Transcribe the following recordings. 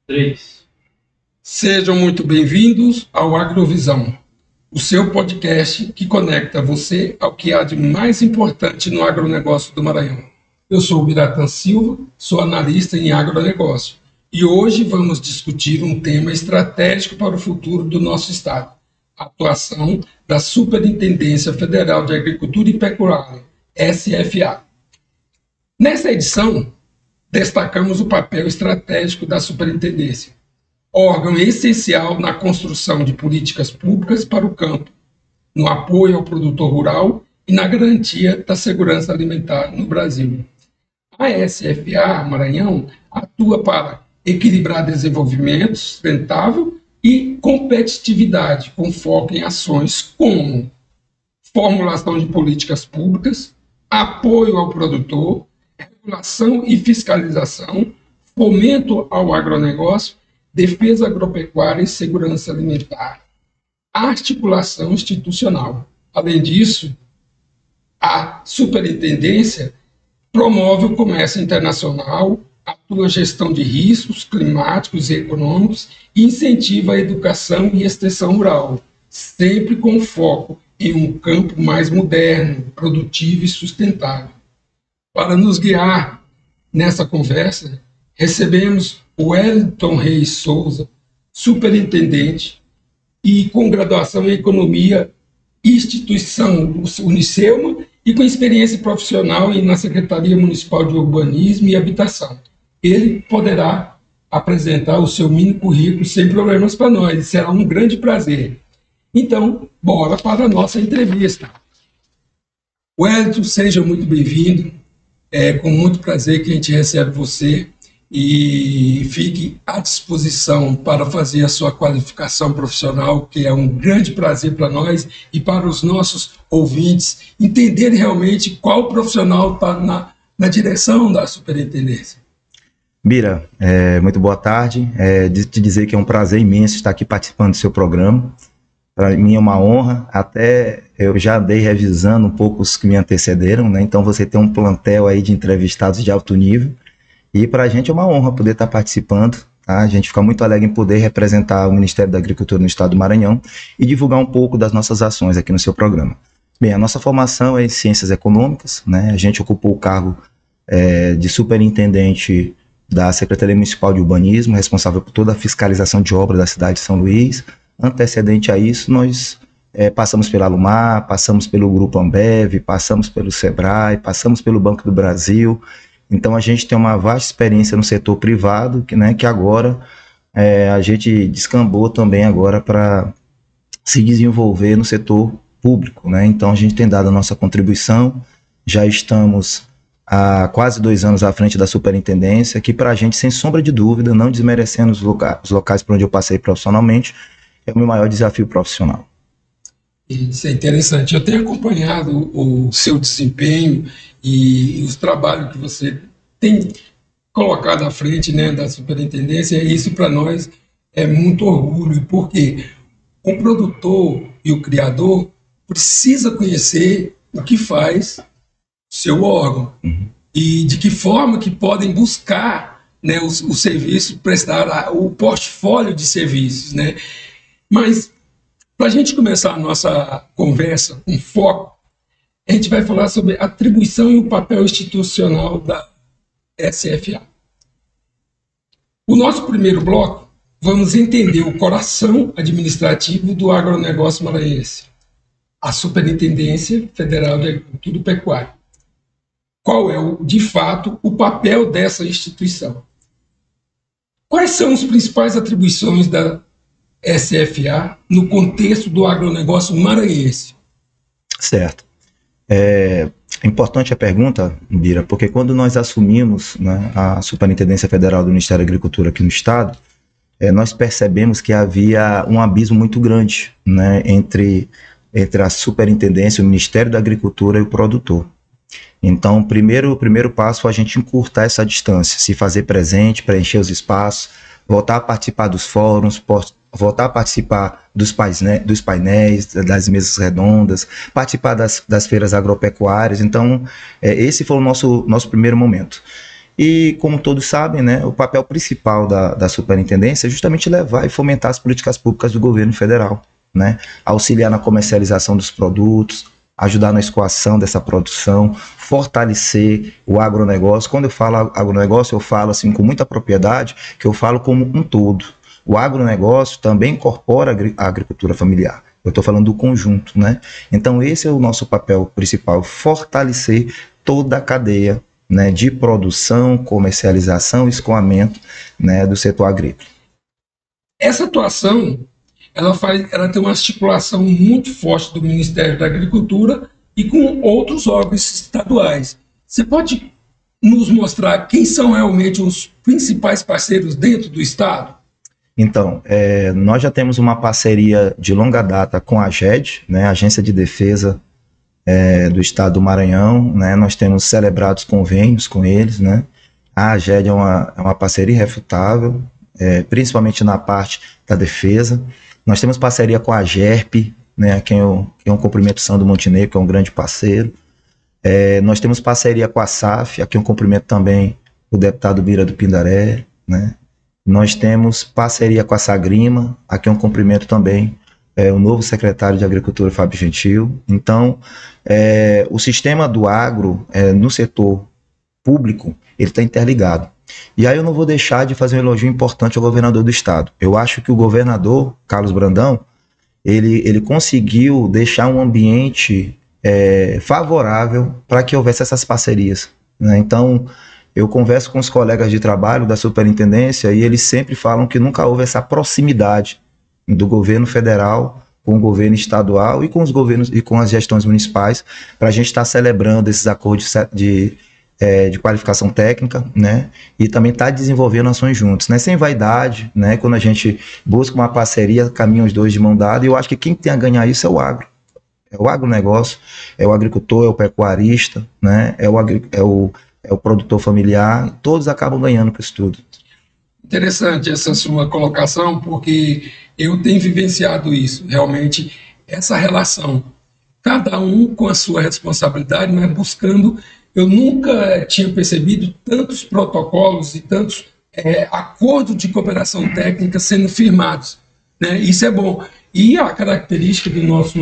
Três. Sejam muito bem-vindos ao Agrovisão, o seu podcast que conecta você ao que há de mais importante no agronegócio do Maranhão. Eu sou o Biratan Silva, sou analista em agronegócio e hoje vamos discutir um tema estratégico para o futuro do nosso estado, a atuação da Superintendência Federal de Agricultura e Pecuária, SFA. Nessa edição, destacamos o papel estratégico da Superintendência, órgão essencial na construção de políticas públicas para o campo, no apoio ao produtor rural e na garantia da segurança alimentar no Brasil. A SFA Maranhão atua para equilibrar desenvolvimento sustentável e competitividade, com foco em ações como formulação de políticas públicas, apoio ao produtor, regulação e fiscalização, fomento ao agronegócio, defesa agropecuária e segurança alimentar, articulação institucional. Além disso, a superintendência promove o comércio internacional, atua gestão de riscos climáticos e econômicos e incentiva a educação e extensão rural, sempre com foco em um campo mais moderno, produtivo e sustentável. Para nos guiar nessa conversa, recebemos o Wellington Reis Souza, superintendente e com graduação em Economia, instituição Unicelma e com experiência profissional na Secretaria Municipal de Urbanismo e Habitação. Ele poderá apresentar o seu mini currículo sem problemas para nós, será um grande prazer. Então, bora para a nossa entrevista. Wellington, seja muito bem-vindo. É com muito prazer que a gente recebe você e fique à disposição para fazer a sua qualificação profissional, que é um grande prazer para nós e para os nossos ouvintes entenderem realmente qual profissional está na direção da superintendência. Bira, muito boa tarde. De te dizer que é um prazer imenso estar aqui participando do seu programa. Para mim é uma honra, até eu já andei revisando um pouco os que me antecederam, né? Então você tem um plantel aí de entrevistados de alto nível, e para a gente é uma honra poder estar participando, tá? A gente fica muito alegre em poder representar o Ministério da Agricultura no estado do Maranhão e divulgar um pouco das nossas ações aqui no seu programa. Bem, a nossa formação é em Ciências Econômicas, né? A gente ocupou o cargo de superintendente da Secretaria Municipal de Urbanismo, responsável por toda a fiscalização de obra da cidade de São Luís. Antecedente a isso, nós passamos pela Alumar, passamos pelo Grupo Ambev, passamos pelo Sebrae, passamos pelo Banco do Brasil. Então a gente tem uma vasta experiência no setor privado, que agora a gente descambou também agora para se desenvolver no setor público, né? Então a gente tem dado a nossa contribuição, já estamos há quase 2 anos à frente da superintendência, que para a gente, sem sombra de dúvida, não desmerecendo os locais por onde eu passei profissionalmente, é o meu maior desafio profissional. Isso é interessante. Eu tenho acompanhado o seu desempenho e os trabalhos que você tem colocado à frente, né, da superintendência, e isso para nós é muito orgulho, porque o produtor e o criador precisa conhecer o que faz seu órgão e de que forma que podem buscar, né, o serviço, prestar o portfólio de serviços, né? Mas, para a gente começar a nossa conversa com foco, a gente vai falar sobre a atribuição e o papel institucional da SFA. O nosso primeiro bloco, vamos entender o coração administrativo do agronegócio maranhense, a Superintendência Federal de Agricultura e Pecuária. Qual é, de fato, o papel dessa instituição? Quais são as principais atribuições da SFA no contexto do agronegócio maranhense? Certo. É importante a pergunta, Bira, porque quando nós assumimos, né, a Superintendência Federal do Ministério da Agricultura aqui no estado, nós percebemos que havia um abismo muito grande, né, entre a Superintendência, o Ministério da Agricultura e o produtor. Então, o primeiro passo foi a gente encurtar essa distância, se fazer presente, preencher os espaços, voltar a participar dos fóruns, voltar a participar dos painéis, das mesas redondas, participar das feiras agropecuárias. Então, esse foi o nosso primeiro momento. E, como todos sabem, né, o papel principal da superintendência é justamente levar e fomentar as políticas públicas do governo federal, né, auxiliar na comercialização dos produtos, ajudar na escoação dessa produção, fortalecer o agronegócio. Quando eu falo agronegócio, eu falo assim com muita propriedade, que eu falo como um todo. O agronegócio também incorpora a agricultura familiar. Eu estou falando do conjunto, né? Então esse é o nosso papel principal, fortalecer toda a cadeia, né, de produção, comercialização e escoamento, né, do setor agrícola. Essa atuação, ela tem uma articulação muito forte do Ministério da Agricultura e com outros órgãos estaduais. Você pode nos mostrar quem são realmente os principais parceiros dentro do Estado? Então, nós já temos uma parceria de longa data com a AGED, né, Agência de Defesa do Estado do Maranhão, né, nós temos celebrados convênios com eles, né. A AGED é uma parceria irrefutável, principalmente na parte da defesa. Nós temos parceria com a GERP, né, que é um cumprimento São do Montenegro, que é um grande parceiro. Nós temos parceria com a SAF, aqui um cumprimento também o deputado Bira do Pindaré, né. Nós temos parceria com a Sagrima, aqui um cumprimento também o novo secretário de Agricultura, Fábio Gentil. Então, o sistema do agro no setor público, ele está interligado. E aí eu não vou deixar de fazer um elogio importante ao governador do estado. Eu acho que o governador, Carlos Brandão, ele conseguiu deixar um ambiente favorável para que houvesse essas parcerias, né? Então, eu converso com os colegas de trabalho da superintendência e eles sempre falam que nunca houve essa proximidade do governo federal com o governo estadual e com os governos e com as gestões municipais para a gente estar celebrando esses acordos de qualificação técnica, né, e também estar desenvolvendo ações juntos, né, sem vaidade, né, quando a gente busca uma parceria, caminham os dois de mão dada, e eu acho que quem tem a ganhar isso é o agronegócio, é o agricultor, é o pecuarista, né, é o produtor familiar, todos acabam ganhando com isso tudo. Interessante essa sua colocação, porque eu tenho vivenciado isso, realmente, essa relação, cada um com a sua responsabilidade, mas buscando. Eu nunca tinha percebido tantos protocolos e tantos acordos de cooperação técnica sendo firmados, né? Isso é bom. E a característica do nosso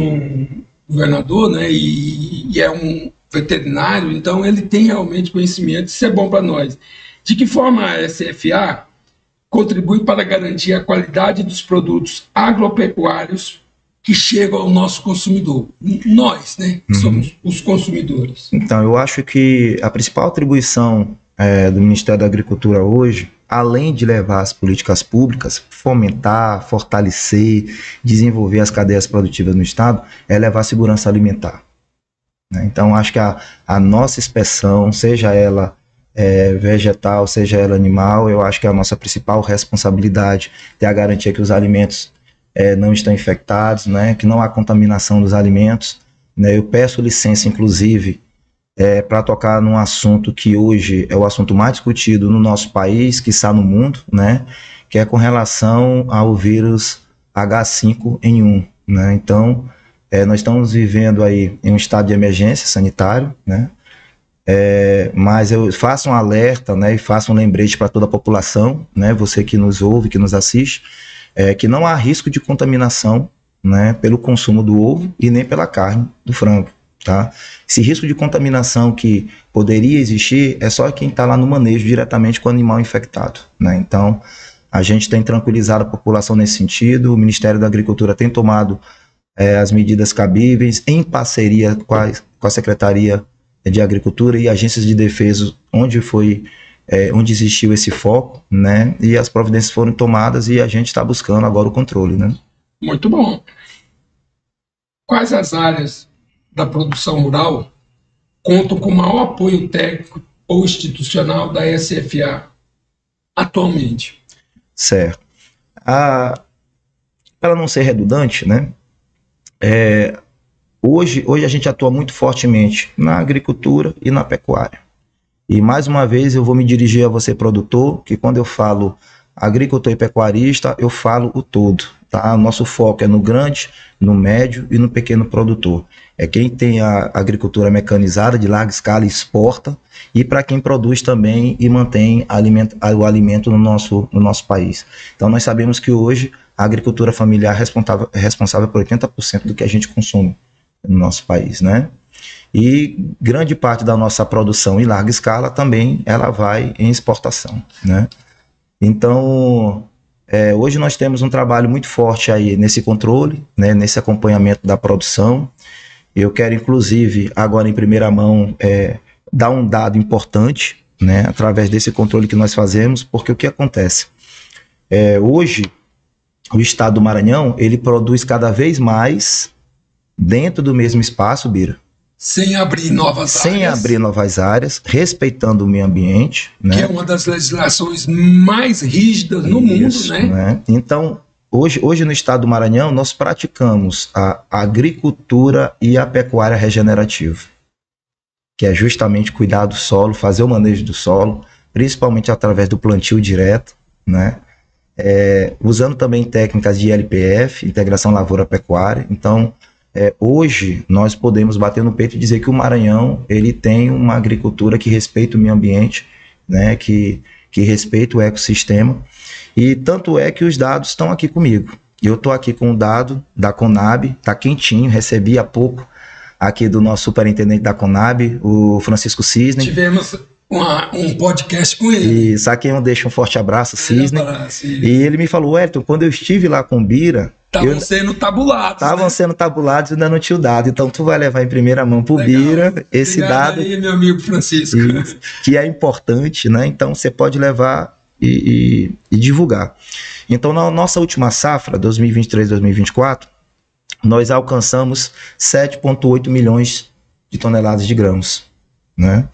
governador, né, e é um veterinário, então ele tem realmente conhecimento, isso é bom para nós. De que forma a SFA contribui para garantir a qualidade dos produtos agropecuários que chegam ao nosso consumidor? Nós, né, que somos os consumidores. Então, eu acho que a principal atribuição do Ministério da Agricultura hoje, além de levar as políticas públicas, fomentar, fortalecer, desenvolver as cadeias produtivas no Estado, é levar a segurança alimentar, né? Então, acho que a nossa inspeção, seja ela vegetal, seja ela animal, eu acho que é a nossa principal responsabilidade ter a garantia que os alimentos não estão infectados, né, que não há contaminação dos alimentos, né. Eu peço licença, inclusive, para tocar num assunto que hoje é o assunto mais discutido no nosso país, que está no mundo, né, que é com relação ao vírus H5N1, né. Então, nós estamos vivendo aí em um estado de emergência sanitário, né, mas eu faço um alerta, né, e faço um lembrete para toda a população, né, você que nos ouve, que nos assiste, que não há risco de contaminação, né, pelo consumo do ovo e nem pela carne do frango, tá? Esse risco de contaminação que poderia existir é só quem está lá no manejo diretamente com o animal infectado, né? Então, a gente tem tranquilizado a população nesse sentido, o Ministério da Agricultura tem tomado as medidas cabíveis em parceria com a Secretaria de Agricultura e agências de defesa, onde existiu esse foco, né, e as providências foram tomadas e a gente está buscando agora o controle, né. Muito bom. Quais as áreas da produção rural contam com maior apoio técnico ou institucional da SFA atualmente? Certo. Para não ser redundante, né, hoje a gente atua muito fortemente na agricultura e na pecuária. E mais uma vez eu vou me dirigir a você, produtor, que quando eu falo agricultor e pecuarista, eu falo o todo. tá? Nosso foco é no grande, no médio e no pequeno produtor. É quem tem a agricultura mecanizada de larga escala e exporta, e para quem produz também e mantém o alimento no nosso país. Então nós sabemos que hoje a agricultura familiar é responsável por 80% do que a gente consome no nosso país, né? E grande parte da nossa produção em larga escala também ela vai em exportação, né? Então, hoje nós temos um trabalho muito forte aí nesse controle, né, nesse acompanhamento da produção. Eu quero, inclusive, agora em primeira mão, dar um dado importante, né, através desse controle que nós fazemos, porque o que acontece? Hoje, o estado do Maranhão, ele produz cada vez mais dentro do mesmo espaço, Bira. Sem abrir novas áreas. Sem abrir novas áreas, respeitando o meio ambiente. Né? Que é uma das legislações mais rígidas no mundo, né? Então, hoje no estado do Maranhão, nós praticamos a agricultura e a pecuária regenerativa, que é justamente cuidar do solo, fazer o manejo do solo, principalmente através do plantio direto, né? Usando também técnicas de ILPF, integração lavoura-pecuária. Então, hoje nós podemos bater no peito e dizer que o Maranhão ele tem uma agricultura que respeita o meio ambiente, né, que respeita o ecossistema, e tanto é que os dados estão aqui comigo. Eu estou aqui com o dado da Conab, está quentinho, recebi há pouco aqui do nosso superintendente da Conab, o Francisco Cisne. Tivemos um podcast com ele. Isso, aqui eu deixo um forte abraço, Cisne. E ele me falou, Wellington, quando eu estive lá com o Bira, estavam sendo tabulados. Estavam sendo tabulados e ainda não tinha o dado. Então, tu vai levar em primeira mão pro Bira esse dado. Aí, meu amigo Francisco. Que é importante, né? Então, você pode levar e divulgar. Então, na nossa última safra, 2023-2024, nós alcançamos 7,8 milhões de toneladas de grãos, né?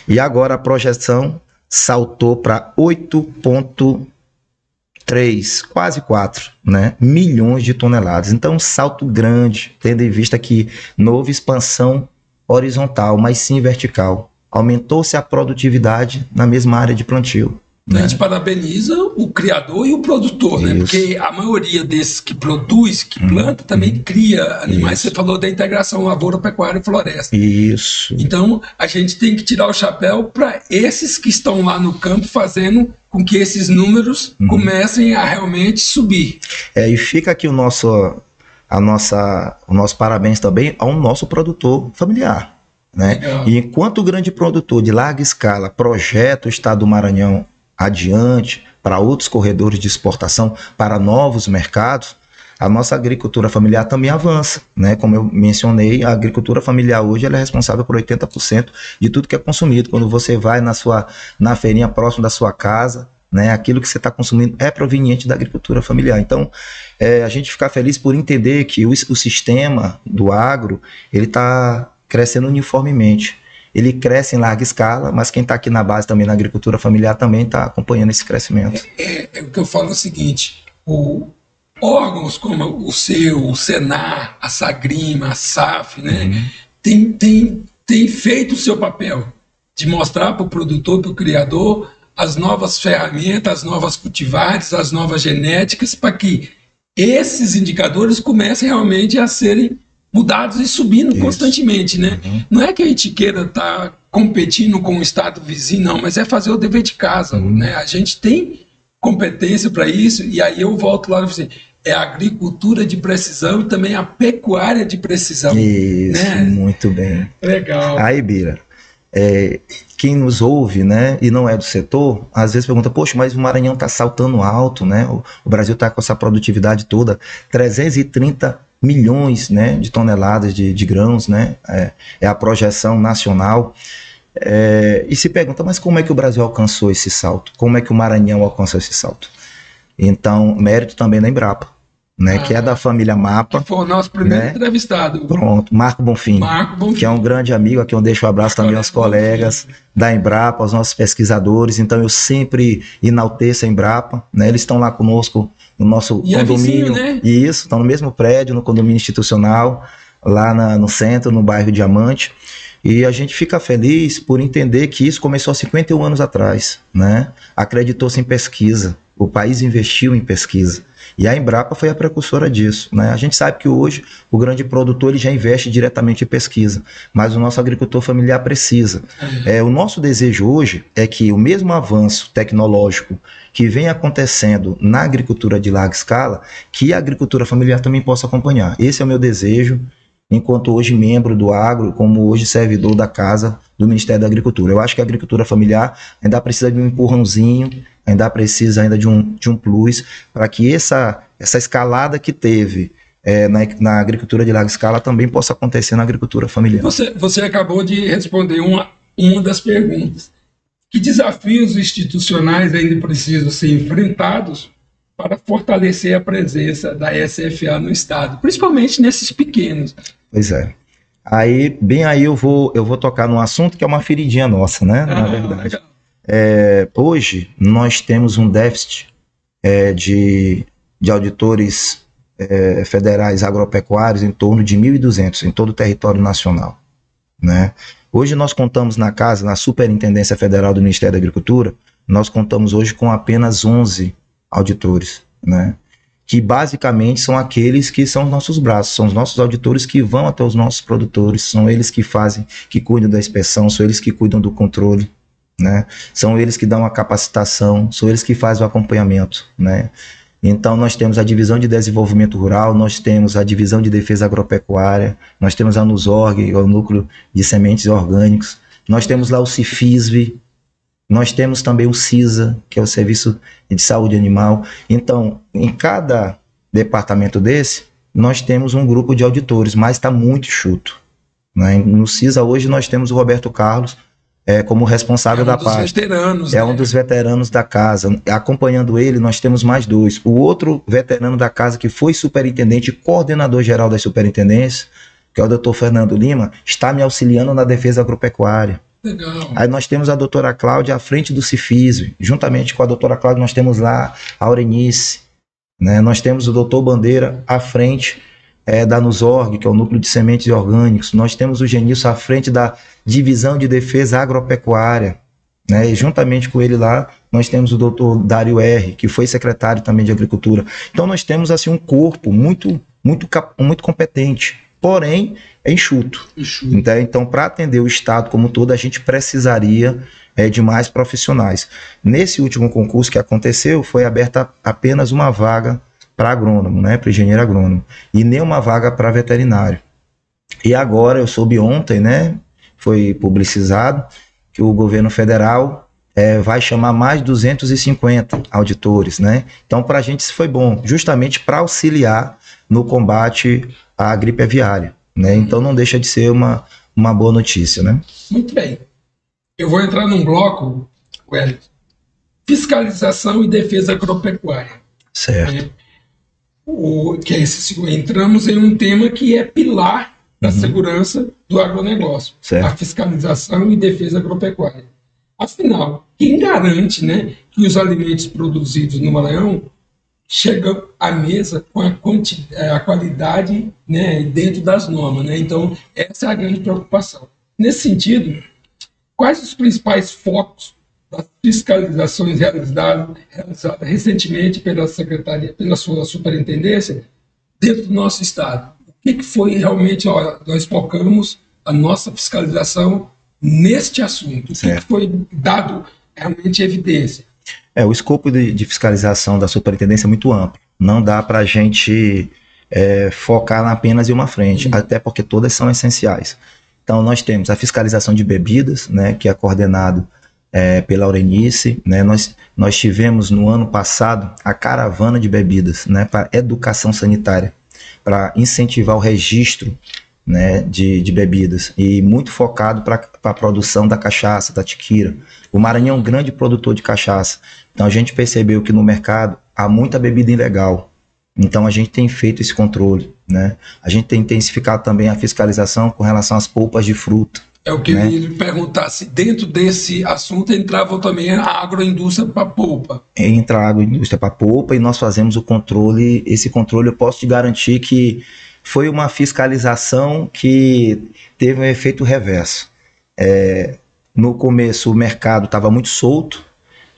E agora a projeção saltou para 8,3, quase 4, né, milhões de toneladas. Então, um salto grande, tendo em vista que não houve expansão horizontal, mas sim vertical. Aumentou-se a produtividade na mesma área de plantio. A gente parabeniza o criador e o produtor, né? Porque a maioria desses que produz, que planta, também cria animais. Você falou da integração lavoura, pecuária e floresta. Isso. Então, a gente tem que tirar o chapéu para esses que estão lá no campo fazendo com que esses números comecem a realmente subir. E fica aqui o nosso parabéns também ao nosso produtor familiar, né? E enquanto o grande produtor de larga escala projeta o estado do Maranhão adiante para outros corredores de exportação, para novos mercados, a nossa agricultura familiar também avança, né? Como eu mencionei, a agricultura familiar hoje ela é responsável por 80% de tudo que é consumido. Quando você vai na feirinha próximo da sua casa, né, aquilo que você está consumindo é proveniente da agricultura familiar. Então, a gente fica feliz por entender que o sistema do agro ele está crescendo uniformemente. Ele cresce em larga escala, mas quem está aqui na base também na agricultura familiar também está acompanhando esse crescimento. O que eu falo é o seguinte, órgãos como o seu, o Senar, a Sagrima, a SAF, né, tem feito o seu papel de mostrar para o produtor, para o criador, as novas ferramentas, as novas cultivares, as novas genéticas, para que esses indicadores comecem realmente a serem mudados e subindo constantemente, né? Não é que a gente queira estar competindo com o estado vizinho, não, mas é fazer o dever de casa, né? A gente tem competência para isso, e aí eu volto lá e falo assim, é a agricultura de precisão e também a pecuária de precisão. Isso, né? Muito bem. Legal. Aí, Bira, quem nos ouve, né, e não é do setor, às vezes pergunta, poxa, mas o Maranhão está saltando alto, né? O Brasil está com essa produtividade toda, 330 milhões, né, de toneladas de grãos, né? É a projeção nacional. E se pergunta, mas como é que o Brasil alcançou esse salto? Como é que o Maranhão alcançou esse salto? Então, mérito também da Embrapa, né, que é da família Mapa. Que foi o nosso primeiro entrevistado. Pronto, Marco Bonfim, que é um grande amigo, aqui eu deixo um abraço também aos colegas da Embrapa, aos nossos pesquisadores. Então eu sempre enalteço a Embrapa, né, eles estão lá conosco no nosso condomínio, vizinho, né? Isso, estão no mesmo prédio, no condomínio institucional, lá no centro, no bairro Diamante. E a gente fica feliz por entender que isso começou há 51 anos atrás, né? Acreditou-se em pesquisa, o país investiu em pesquisa. E a Embrapa foi a precursora disso, né? A gente sabe que hoje o grande produtor ele já investe diretamente em pesquisa, mas o nosso agricultor familiar precisa. O nosso desejo hoje é que o mesmo avanço tecnológico que vem acontecendo na agricultura de larga escala, que a agricultura familiar também possa acompanhar. Esse é o meu desejo, enquanto hoje membro do agro, como hoje servidor da casa do Ministério da Agricultura. Eu acho que a agricultura familiar ainda precisa de um empurrãozinho, ainda precisa de um plus, para que essa escalada que teve na agricultura de larga escala também possa acontecer na agricultura familiar. Você acabou de responder uma das perguntas. Que desafios institucionais ainda precisam ser enfrentados para fortalecer a presença da SFA no Estado, principalmente nesses pequenos? Pois é. Aí eu vou tocar num assunto que é uma feridinha nossa, né? Na verdade. Hoje, nós temos um déficit de auditores federais agropecuários em torno de 1.200 em todo o território nacional, né? Hoje nós contamos na Superintendência Federal do Ministério da Agricultura, nós contamos hoje com apenas 11 auditores, né? Que basicamente são aqueles que são os nossos braços, são os nossos auditores que vão até os nossos produtores, são eles que cuidam da inspeção, são eles que cuidam do controle, né? São eles que dão a capacitação, são eles que fazem o acompanhamento, né? Então nós temos a divisão de desenvolvimento rural, nós temos a divisão de defesa agropecuária, nós temos a NUSORG, o núcleo de sementes orgânicos, nós temos lá o CIFISV, nós temos também o CISA, que é o Serviço de Saúde Animal. Então, em cada departamento desse, nós temos um grupo de auditores, mas está muito enxuto, né? No CISA hoje nós temos o Roberto Carlos como responsável da pasta. Um dos veteranos da casa. Acompanhando ele, nós temos mais 2. O outro veterano da casa, que foi superintendente e coordenador geral das superintendências, que é o Dr. Fernando Lima, está me auxiliando na defesa agropecuária. Legal. Aí nós temos a doutora Cláudia à frente do CIFISV. Juntamente com a doutora Cláudia, nós temos lá a Aurenice, né? Nós temos o doutor Bandeira à frente da NUSORG, que é o núcleo de sementes e orgânicos. Nós temos o Genilson à frente da divisão de defesa agropecuária, né? E juntamente com ele lá, nós temos o doutor Dário R., que foi secretário também de Agricultura. Então nós temos assim um corpo muito competente, porém é enxuto. Então, para atender o Estado como um todo, a gente precisaria de mais profissionais. Nesse último concurso que aconteceu, foi aberta apenas uma vaga para agrônomo, né, para engenheiro agrônomo, e nenhuma vaga para veterinário. E agora, eu soube ontem, né, foi publicizado, que o governo federal vai chamar mais 250 auditores, né? Então, para a gente isso foi bom, justamente para auxiliar no combate à gripe aviária, né? Então, não deixa de ser uma boa notícia, né? Muito bem. Eu vou entrar num bloco, Wellington, fiscalização e defesa agropecuária. Certo. Entramos em um tema que é pilar da segurança do agronegócio, certo. A fiscalização e defesa agropecuária. Afinal, quem garante, né, que os alimentos produzidos no Maranhão chegam à mesa com a qualidade, né, dentro das normas, né? Então, essa é a grande preocupação. Nesse sentido, quais os principais focos das fiscalizações realizadas recentemente pela sua superintendência dentro do nosso estado? O que foi realmente, nós focamos a nossa fiscalização neste assunto? O que foi dado realmente evidência? O escopo de fiscalização da superintendência é muito amplo. Não dá para a gente focar apenas em uma frente, até porque todas são essenciais. Então, nós temos a fiscalização de bebidas, né, que é coordenado pela Aurenice, né? Nós tivemos no ano passado a caravana de bebidas, né, para educação sanitária, para incentivar o registro, né, de bebidas, e muito focado para a produção da cachaça, da tiquira. O Maranhão é um grande produtor de cachaça, então a gente percebeu que no mercado há muita bebida ilegal, então a gente tem feito esse controle, né? A gente tem intensificado também a fiscalização com relação às polpas de fruta. Eu queria lhe perguntar se dentro desse assunto entrava também a agroindústria para polpa. Entra a agroindústria para polpa e nós fazemos o controle. Esse controle eu posso te garantir que foi uma fiscalização que teve um efeito reverso. No começo o mercado estava muito solto,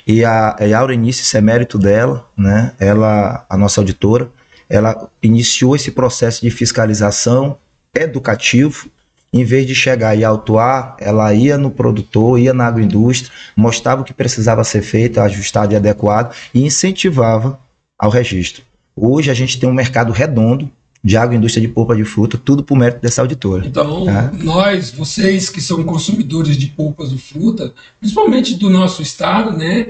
e a Aurenice, isso é mérito dela, né? Ela, a nossa auditora, ela iniciou esse processo de fiscalização educativo. Em vez de chegar e autuar, ela ia no produtor, ia na agroindústria, mostrava o que precisava ser feito, ajustado e adequado, e incentivava ao registro. Hoje a gente tem um mercado redondo de agroindústria de polpa de fruta, tudo por mérito dessa auditora. Então, vocês que são consumidores de polpas de fruta, principalmente do nosso estado, né,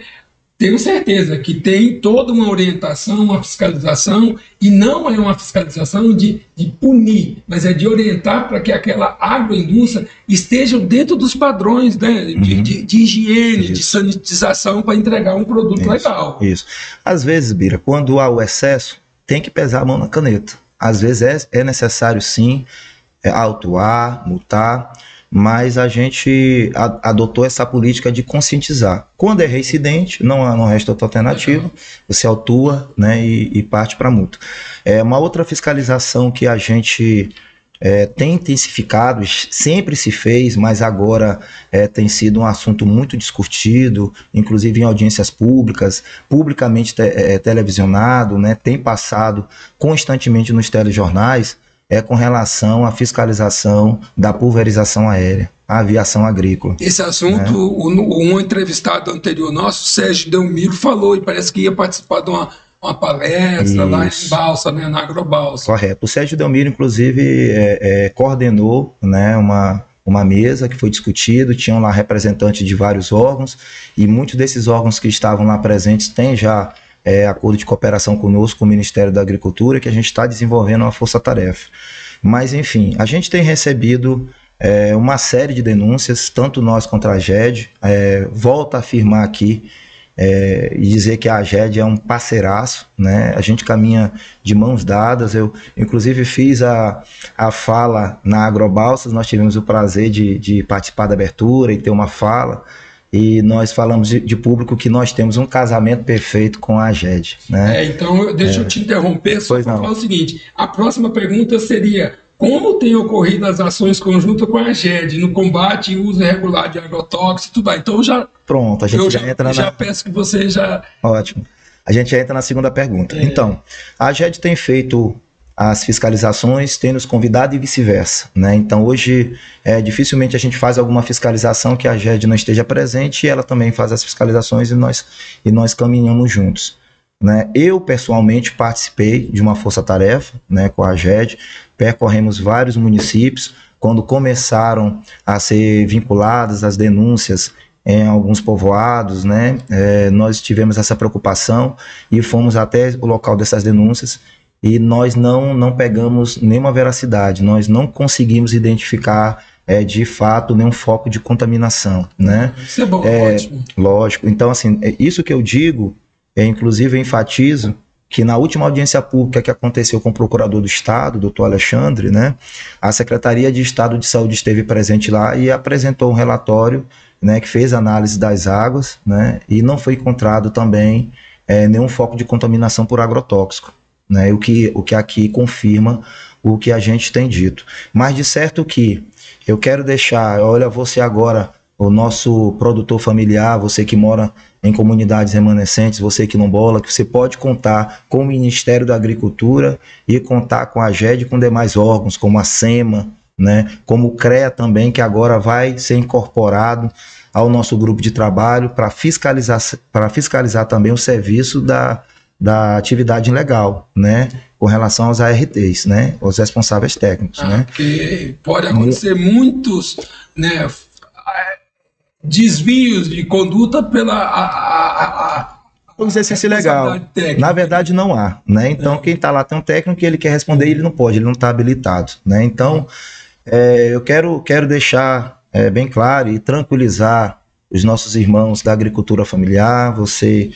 tenho certeza que tem toda uma orientação, uma fiscalização, e não é uma fiscalização de punir, mas é de orientar para que aquela agroindústria esteja dentro dos padrões, né, de higiene, de sanitização, para entregar um produto legal. Isso. Às vezes, Bira, quando há o excesso, tem que pesar a mão na caneta. Às vezes é necessário, sim, autuar, multar, mas a gente adotou essa política de conscientizar. Quando é reincidente, não resta outra alternativa, você autua, né, e parte para a multa. Uma outra fiscalização que a gente tem intensificado, sempre se fez, mas agora tem sido um assunto muito discutido, inclusive em audiências públicas, publicamente televisionado, né, tem passado constantemente nos telejornais, com relação à fiscalização da pulverização aérea, a aviação agrícola. Esse assunto, um entrevistado anterior nosso, Sérgio Delmiro, falou, e parece que ia participar de uma palestra lá em Balsa, né, na Agrobalsa. Correto. O Sérgio Delmiro, inclusive, coordenou, né, uma mesa que foi discutido, tinham lá representantes de vários órgãos, e muitos desses órgãos que estavam lá presentes têm já acordo de cooperação conosco, com o Ministério da Agricultura, que a gente está desenvolvendo uma força-tarefa. Mas, enfim, a gente tem recebido uma série de denúncias, tanto nós contra a AGED, volto a afirmar aqui e dizer que a AGED é um parceiraço, né? A gente caminha de mãos dadas. Eu, inclusive, fiz a fala na Agrobalsas, nós tivemos o prazer de participar da abertura e ter uma fala, e nós falamos de público que nós temos um casamento perfeito com a AGED, né? Então, deixa eu te interromper, só para falar o seguinte, a próxima pergunta seria: como tem ocorrido as ações conjuntas com a AGED no combate e uso irregular de agrotóxicos e tudo mais? Então, pronto, a gente já entra já peço que você já... Ótimo. A gente já entra na segunda pergunta. Então, a AGED tem feito as fiscalizações, tem nos convidado e vice-versa, né? Então, hoje, dificilmente a gente faz alguma fiscalização que a AGED não esteja presente, e ela também faz as fiscalizações, e nós caminhamos juntos, né? Eu, pessoalmente, participei de uma força-tarefa, né, com a AGED, percorremos vários municípios. Quando começaram a ser vinculadas as denúncias em alguns povoados, né, nós tivemos essa preocupação e fomos até o local dessas denúncias, e nós não pegamos nenhuma veracidade, nós não conseguimos identificar de fato nenhum foco de contaminação, né? Isso é bom, ótimo. Lógico. Então, assim, isso que eu digo, inclusive eu enfatizo que na última audiência pública que aconteceu com o procurador do Estado, doutor Alexandre, né, a Secretaria de Estado de Saúde esteve presente lá e apresentou um relatório, né, que fez análise das águas, né, e não foi encontrado também nenhum foco de contaminação por agrotóxico, né, o que aqui confirma o que a gente tem dito. Mas de certo que eu quero deixar, olha, você agora, o nosso produtor familiar, você que mora em comunidades remanescentes, você quilombola, que você pode contar com o Ministério da Agricultura e contar com a AGED e com demais órgãos, como a SEMA, né, como o CREA também, que agora vai ser incorporado ao nosso grupo de trabalho para fiscalizar também o serviço da atividade ilegal, né, com relação aos ARTs, né, os responsáveis técnicos, né. Porque pode acontecer muitos, né, desvios de conduta pela vamos dizer assim, legal. Na verdade não há, né? Então quem está lá tem um técnico e ele quer responder, ele não pode, ele não está habilitado, né? Então eu quero deixar bem claro e tranquilizar os nossos irmãos da agricultura familiar, você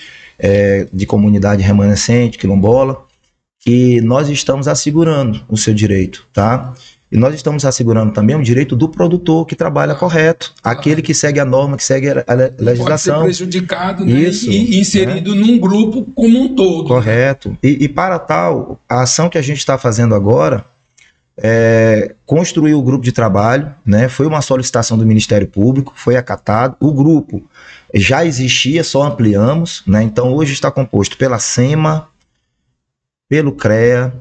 de comunidade remanescente, quilombola, que nós estamos assegurando o seu direito, tá? E nós estamos assegurando também o direito do produtor que trabalha correto, aquele que segue a norma, que segue a legislação. Pode ser prejudicado, né? Isso, e inserido, né, num grupo como um todo. Correto. E para tal, a ação que a gente está fazendo agora construiu o grupo de trabalho, né? Foi uma solicitação do Ministério Público, foi acatado. O grupo já existia, só ampliamos, né? Então hoje está composto pela SEMA, pelo CREA,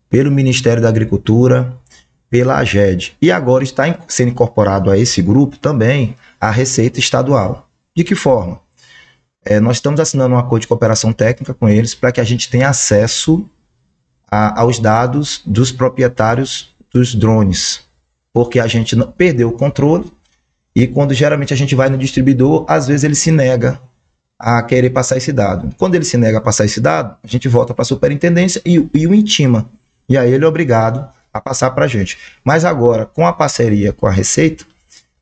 pelo Ministério da Agricultura, pela AGED. E agora está sendo incorporado a esse grupo também a Receita Estadual. De que forma? Nós estamos assinando um acordo de cooperação técnica com eles para que a gente tenha acesso aos dados dos proprietários dos drones, porque a gente perdeu o controle e quando geralmente a gente vai no distribuidor, às vezes ele se nega a querer passar esse dado. Quando ele se nega a passar esse dado, a gente volta para a superintendência e o intima, e aí ele é obrigado a passar para a gente. Mas agora, com a parceria com a Receita,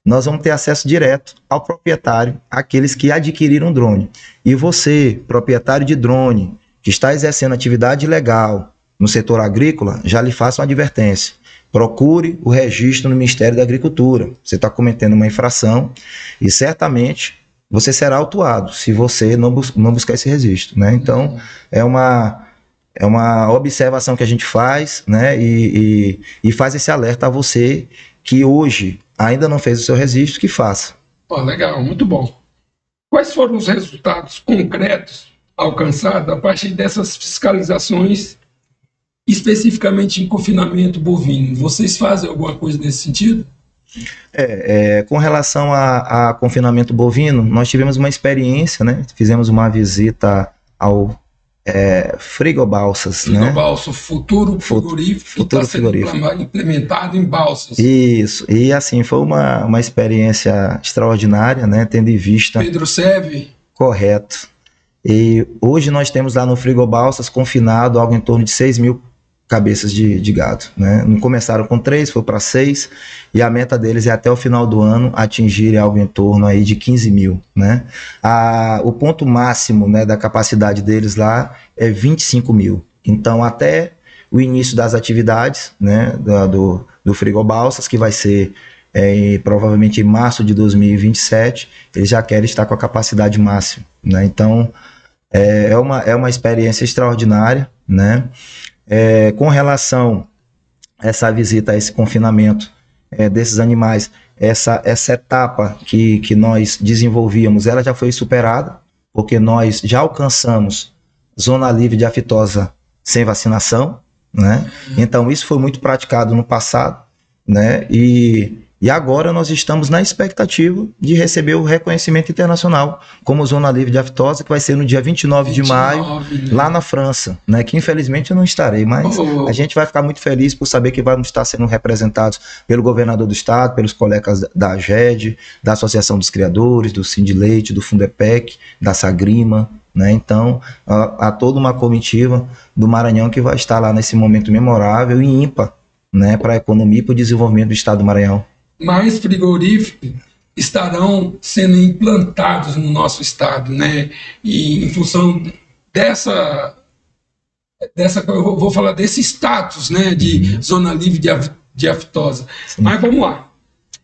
nós vamos ter acesso direto ao proprietário, aqueles que adquiriram drone. E você, proprietário de drone, que está exercendo atividade ilegal no setor agrícola, já lhe faço uma advertência. Procure o registro no Ministério da Agricultura. Você está cometendo uma infração e certamente você será autuado se você não buscar esse registro, né? Então, é uma observação que a gente faz, né? E faz esse alerta a você que hoje ainda não fez o seu registro, que faça. Legal, muito bom. Quais foram os resultados concretos alcançados a partir dessas fiscalizações, especificamente em confinamento bovino? Vocês fazem alguma coisa nesse sentido? Com relação a confinamento bovino, nós tivemos uma experiência, né? Fizemos uma visita ao Frigobalsas, né? Frigobalsa, futuro frigorífico, futuro está sendo frigorífico implementado em Balsas. Isso, e assim, foi uma experiência extraordinária, né? Tendo em vista... Pedro Seve. Correto. E hoje nós temos lá no Frigobalsas confinado algo em torno de 6 mil cabeças de gado, né? Não começaram com 3, foi para 6, e a meta deles é até o final do ano atingirem algo em torno aí de 15 mil, né? O ponto máximo, né, da capacidade deles lá é 25 mil. Então, até o início das atividades, né, do Frigobalsas, que vai ser provavelmente em março de 2027, eles já querem estar com a capacidade máxima, né? Então, é uma experiência extraordinária, né? Com relação a essa visita, a esse confinamento desses animais, essa etapa que nós desenvolvíamos, ela já foi superada, porque nós já alcançamos zona livre de aftosa sem vacinação, né? Então isso foi muito praticado no passado, né? E agora nós estamos na expectativa de receber o reconhecimento internacional como zona livre de aftosa, que vai ser no dia 29 de maio, lá na França, né? Que infelizmente eu não estarei, mas a gente vai ficar muito feliz por saber que vamos estar sendo representados pelo governador do estado, pelos colegas da AGED, da Associação dos Criadores, do Sindileite, do Fundepec, da Sagrima, né? Então, há toda uma comitiva do Maranhão que vai estar lá nesse momento memorável e ímpar, né, para a economia e para o desenvolvimento do estado do Maranhão. Mais frigoríficos estarão sendo implantados no nosso estado, né? E em função dessa eu vou falar desse status, né, de zona livre de aftosa. Sim. Mas vamos lá.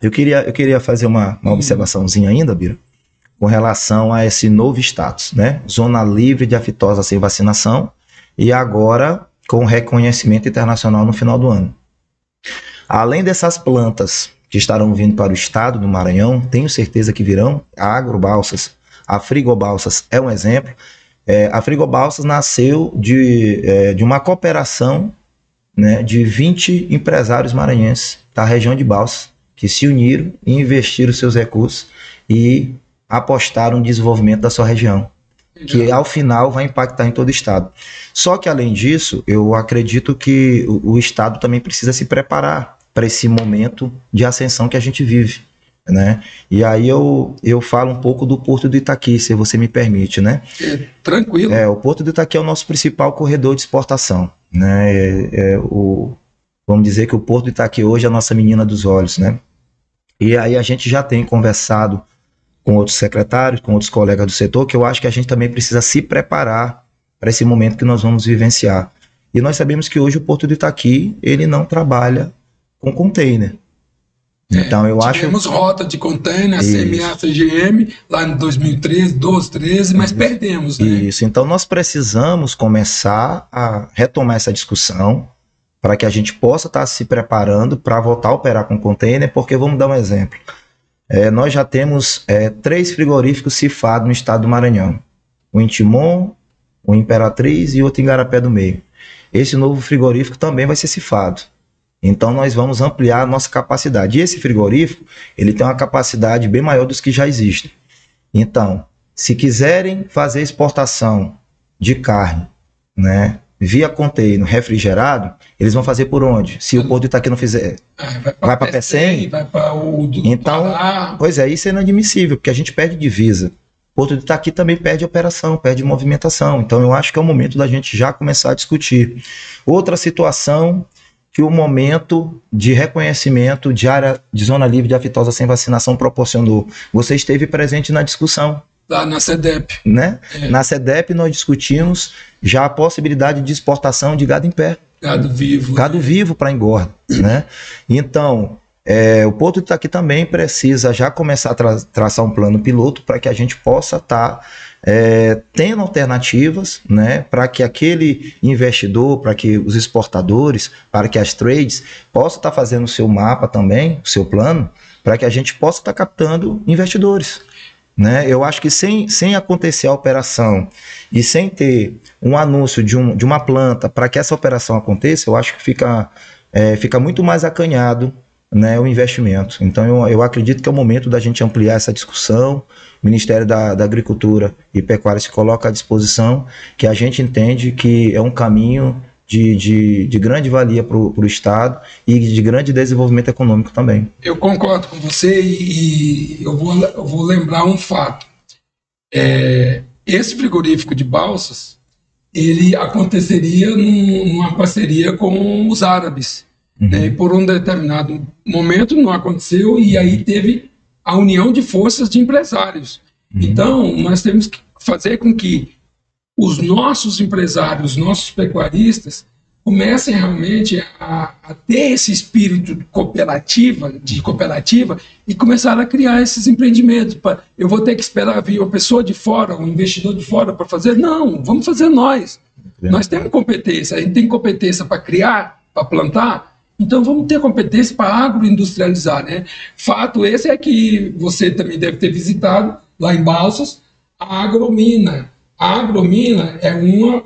Eu queria fazer uma observaçãozinha ainda, Bira, com relação a esse novo status, né? Zona livre de aftosa sem vacinação e agora com reconhecimento internacional no final do ano. Além dessas plantas que estarão vindo para o estado do Maranhão, tenho certeza que virão. A Agrobalsas, a Frigobalsas é um exemplo. A Frigobalsas nasceu de uma cooperação, né, de 20 empresários maranhenses da região de Balsas, que se uniram e investiram seus recursos e apostaram no desenvolvimento da sua região, que ao final vai impactar em todo o estado. Só que além disso, eu acredito que o estado também precisa se preparar para esse momento de ascensão que a gente vive, né? E aí eu falo um pouco do Porto do Itaqui, se você me permite, né? Tranquilo. O Porto do Itaqui é o nosso principal corredor de exportação, né? Vamos dizer que o Porto do Itaqui hoje é a nossa menina dos olhos, né? E aí a gente já tem conversado com outros secretários, com outros colegas do setor, que eu acho que a gente também precisa se preparar para esse momento que nós vamos vivenciar. E nós sabemos que hoje o Porto do Itaqui, ele não trabalha com container. Então eu acho... Tivemos rota de container, a CMA, CGM, lá em 2013, 12, 13, mas perdemos, né? Isso, então nós precisamos começar a retomar essa discussão, para que a gente possa estar se preparando para voltar a operar com container, porque vamos dar um exemplo. Nós já temos 3 frigoríficos cifados no estado do Maranhão. O Intimon, o Imperatriz e outro em Igarapé do Meio. Esse novo frigorífico também vai ser cifado. Então nós vamos ampliar a nossa capacidade. E esse frigorífico, ele tem uma capacidade bem maior dos que já existem. Então, se quiserem fazer exportação de carne, né, via container refrigerado, eles vão fazer por onde? Se o Porto de Itaqui não fizer, vai para Pecém, vai para o do então, Pará. Pois é, isso é inadmissível, porque a gente perde divisa. Porto de Itaqui também perde operação, perde movimentação. Então eu acho que é o momento da gente já começar a discutir. Outra situação que o momento de reconhecimento de área de zona livre de aftosa sem vacinação proporcionou. Você esteve presente na discussão. Lá na CEDEP. Né? Na CEDEP nós discutimos já a possibilidade de exportação de gado em pé. Gado vivo. Gado vivo para engorda. Né? Então, o Porto de Itaqui também precisa já começar a traçar um plano piloto para que a gente possa estar tendo alternativas, né, para que aquele investidor, para que os exportadores, para que as trades possam estar fazendo o seu mapa também, o seu plano, para que a gente possa estar captando investidores. Né? Eu acho que sem acontecer a operação e sem ter um anúncio de uma planta para que essa operação aconteça, eu acho que fica muito mais acanhado, né, o investimento. Então eu acredito que é o momento da gente ampliar essa discussão. O Ministério da Agricultura e Pecuária se coloca à disposição, que a gente entende que é um caminho de grande valia para o Estado e de grande desenvolvimento econômico também. Eu concordo com você e eu vou lembrar um fato. Esse frigorífico de Balsas, ele aconteceria numa parceria com os árabes. E por um determinado momento não aconteceu, e aí teve a união de forças de empresários. Então, nós temos que fazer com que os nossos empresários, os nossos pecuaristas, comecem realmente a ter esse espírito de cooperativa e começar a criar esses empreendimentos. Eu vou ter que esperar vir uma pessoa de fora, um investidor de fora para fazer? Não, vamos fazer nós. Nós temos competência, a gente tem competência para criar, para plantar. Então vamos ter competência para agroindustrializar, né? Fato esse é que você também deve ter visitado lá em Balsas, a Agromina. A Agromina é um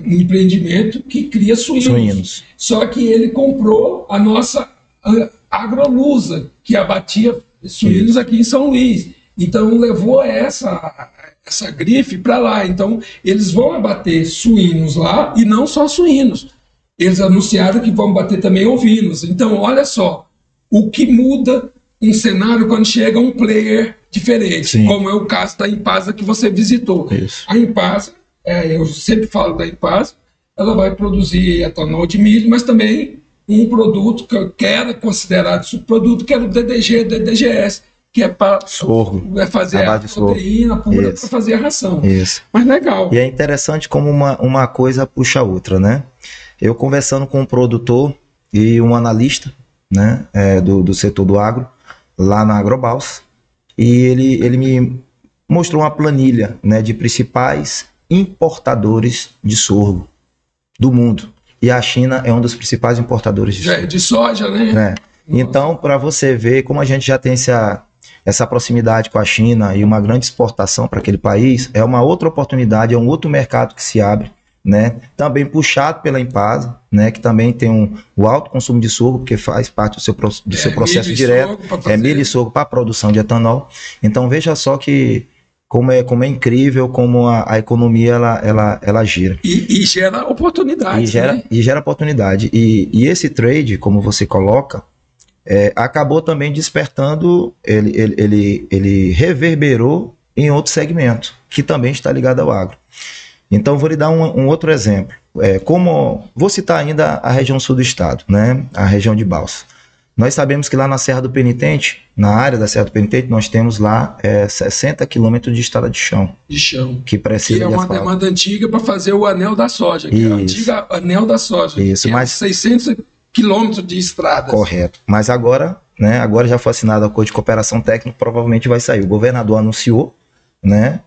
empreendimento que cria suínos. Só que ele comprou a nossa Agrolusa, que abatia suínos aqui em São Luís. Então levou essa grife para lá. Então eles vão abater suínos lá, e não só suínos. Eles anunciaram que vão bater também ovinos. Então, olha só, o que muda um cenário quando chega um player diferente, Sim. como é o caso da Impasa que você visitou. Isso. A Impasa, eu sempre falo da Impasa, ela vai produzir etanol de milho, mas também um produto que era considerado subproduto, que era o DDGS, que é para fazer a proteína pura para fazer a ração. Isso. Mas legal. E é interessante como uma coisa puxa a outra, né? Eu conversando com um produtor e um analista, né, do setor do agro, lá na Agrobalsa, e ele me mostrou uma planilha, né, de principais importadores de sorgo do mundo. E a China é um dos principais importadores de sorgo. De soja, né? Então, para você ver como a gente já tem essa proximidade com a China e uma grande exportação para aquele país, é uma outra oportunidade, é um outro mercado que se abre, né? Também puxado pela Impasa, né? Que também tem o alto consumo de sorgo, porque faz parte do seu processo direto, milho e sorgo para a produção de etanol. Então veja só que como é incrível como a economia ela gira. E gera oportunidade. E gera oportunidade. E esse trade, como você coloca, acabou também despertando, ele reverberou em outro segmento, que também está ligado ao agro. Então, vou lhe dar um outro exemplo. Vou citar ainda a região sul do estado, né? A região de Balsas. Nós sabemos que lá na Serra do Penitente, na área da Serra do Penitente, nós temos lá 60 quilômetros de estrada de chão. Que precisa de asfalto. É uma demanda antiga para fazer o anel da soja, que é a antiga anel da soja. Isso, mas 600 quilômetros de estrada. Correto. Mas agora, né? Agora já foi assinado a acordo de cooperação técnica, provavelmente vai sair. O governador anunciou, né?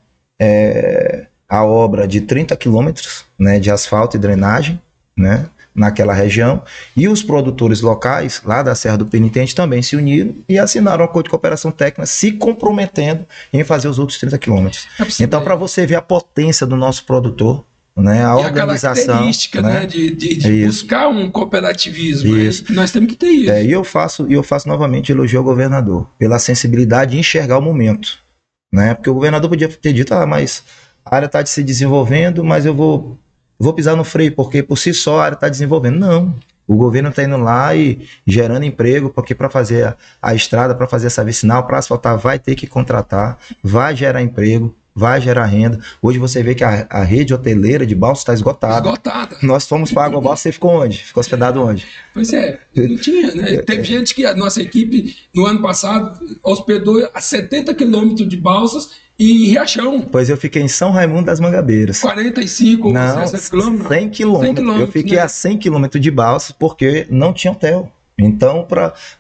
A obra de 30 quilômetros, né, de asfalto e drenagem, né, naquela região, e os produtores locais, lá da Serra do Penitente, também se uniram e assinaram um acordo de cooperação técnica, se comprometendo em fazer os outros 30 quilômetros. Então, para você ver a potência do nosso produtor, né, a organização, a característica, né, de buscar um cooperativismo, nós temos que ter isso. E eu faço novamente elogio ao governador pela sensibilidade de enxergar o momento, né, porque o governador podia ter dito, mas a área está se desenvolvendo, mas eu vou pisar no freio, porque por si só a área está desenvolvendo. Não, o governo está indo lá e gerando emprego, porque para fazer a estrada, para fazer essa vicinal, para asfaltar, vai ter que contratar, vai gerar emprego, vai gerar renda. Hoje você vê que a rede hoteleira de Balsas está esgotada. Nós fomos para Água Balsas, você ficou onde? Ficou hospedado onde? Pois é, não tinha, né? Teve gente que a nossa equipe, no ano passado, hospedou a 70 quilômetros de Balsas e em Riachão. Pois eu fiquei em São Raimundo das Mangabeiras. 45 ou 60 quilômetros? 100 quilômetros. Eu fiquei a 100 quilômetros de Balsas porque não tinha hotel. Então,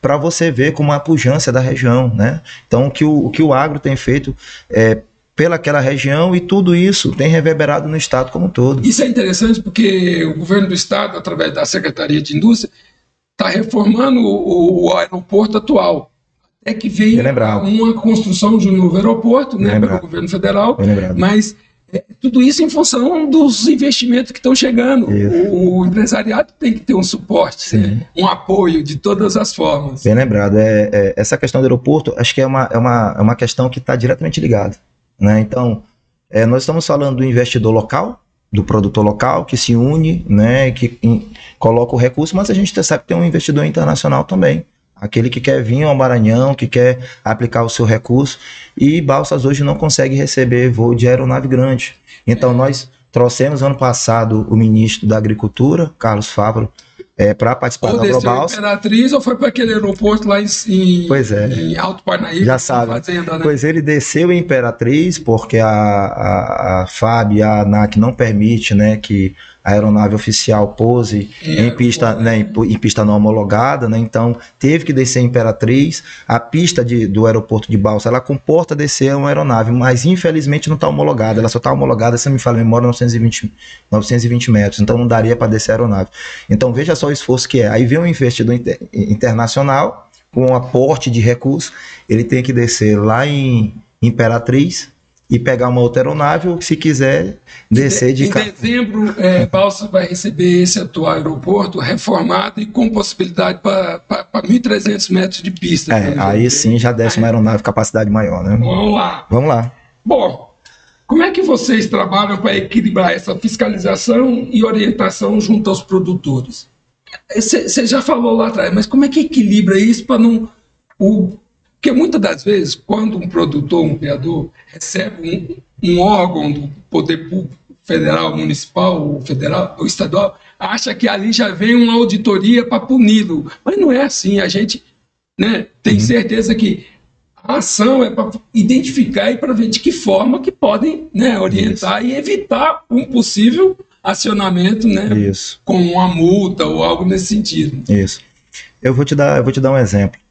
para você ver como a pujança da região, né? Então, o que o agro tem feito pelaquela região, e tudo isso tem reverberado no estado como um todo. Isso é interessante porque o governo do estado, através da Secretaria de Indústria, está reformando o aeroporto atual. É que veio uma construção de um novo aeroporto, né, pelo governo federal, mas tudo isso em função dos investimentos que estão chegando. O empresariado tem que ter um suporte, né, um apoio de todas as formas. Bem lembrado. Essa questão do aeroporto, acho que é uma questão que está diretamente ligada, né? Então, nós estamos falando do investidor local, do produtor local, que se une, né, que coloca o recurso, mas a gente sabe que tem um investidor internacional também, aquele que quer vir ao Maranhão, que quer aplicar o seu recurso, e Balsas hoje não consegue receber voo de aeronave grande. Então nós trouxemos ano passado o ministro da Agricultura, Carlos Fávaro, para participar da Agrobalsas. Imperatriz, ou foi para aquele aeroporto lá em Alto Parnaíba? Já sabe. Fazenda, né? Pois ele desceu em Imperatriz, porque a FAB e a ANAC não permite, né, que a aeronave oficial pouse em pista, né, em pista não homologada, né? Então teve que descer em Imperatriz. A pista do aeroporto de Balsas, ela comporta descer uma aeronave, mas infelizmente não está homologada. Ela só está homologada, se não me fala a memória, 920 metros. Então não daria para descer a aeronave. Então veja só o esforço que é. Aí vem um investidor internacional com um aporte de recursos, ele tem que descer lá em Imperatriz e pegar uma outra aeronave, ou se quiser descer de carro. Em dezembro, Balsas vai receber esse atual aeroporto reformado e com possibilidade para 1.300 metros de pista. Aí sim já desce uma aeronave de capacidade maior, né? Vamos lá. Bom, como é que vocês trabalham para equilibrar essa fiscalização e orientação junto aos produtores? Você já falou lá atrás, mas como é que equilibra isso para não... Porque muitas das vezes, quando um produtor, um criador, recebe um órgão do poder público, federal, municipal, ou estadual, acha que ali já vem uma auditoria para puni-lo. Mas não é assim. A gente, né, tem certeza que a ação é para identificar e para ver de que forma que podem, né, orientar e evitar um possível acionamento, né, com uma multa ou algo nesse sentido. Isso. Eu vou te dar um exemplo.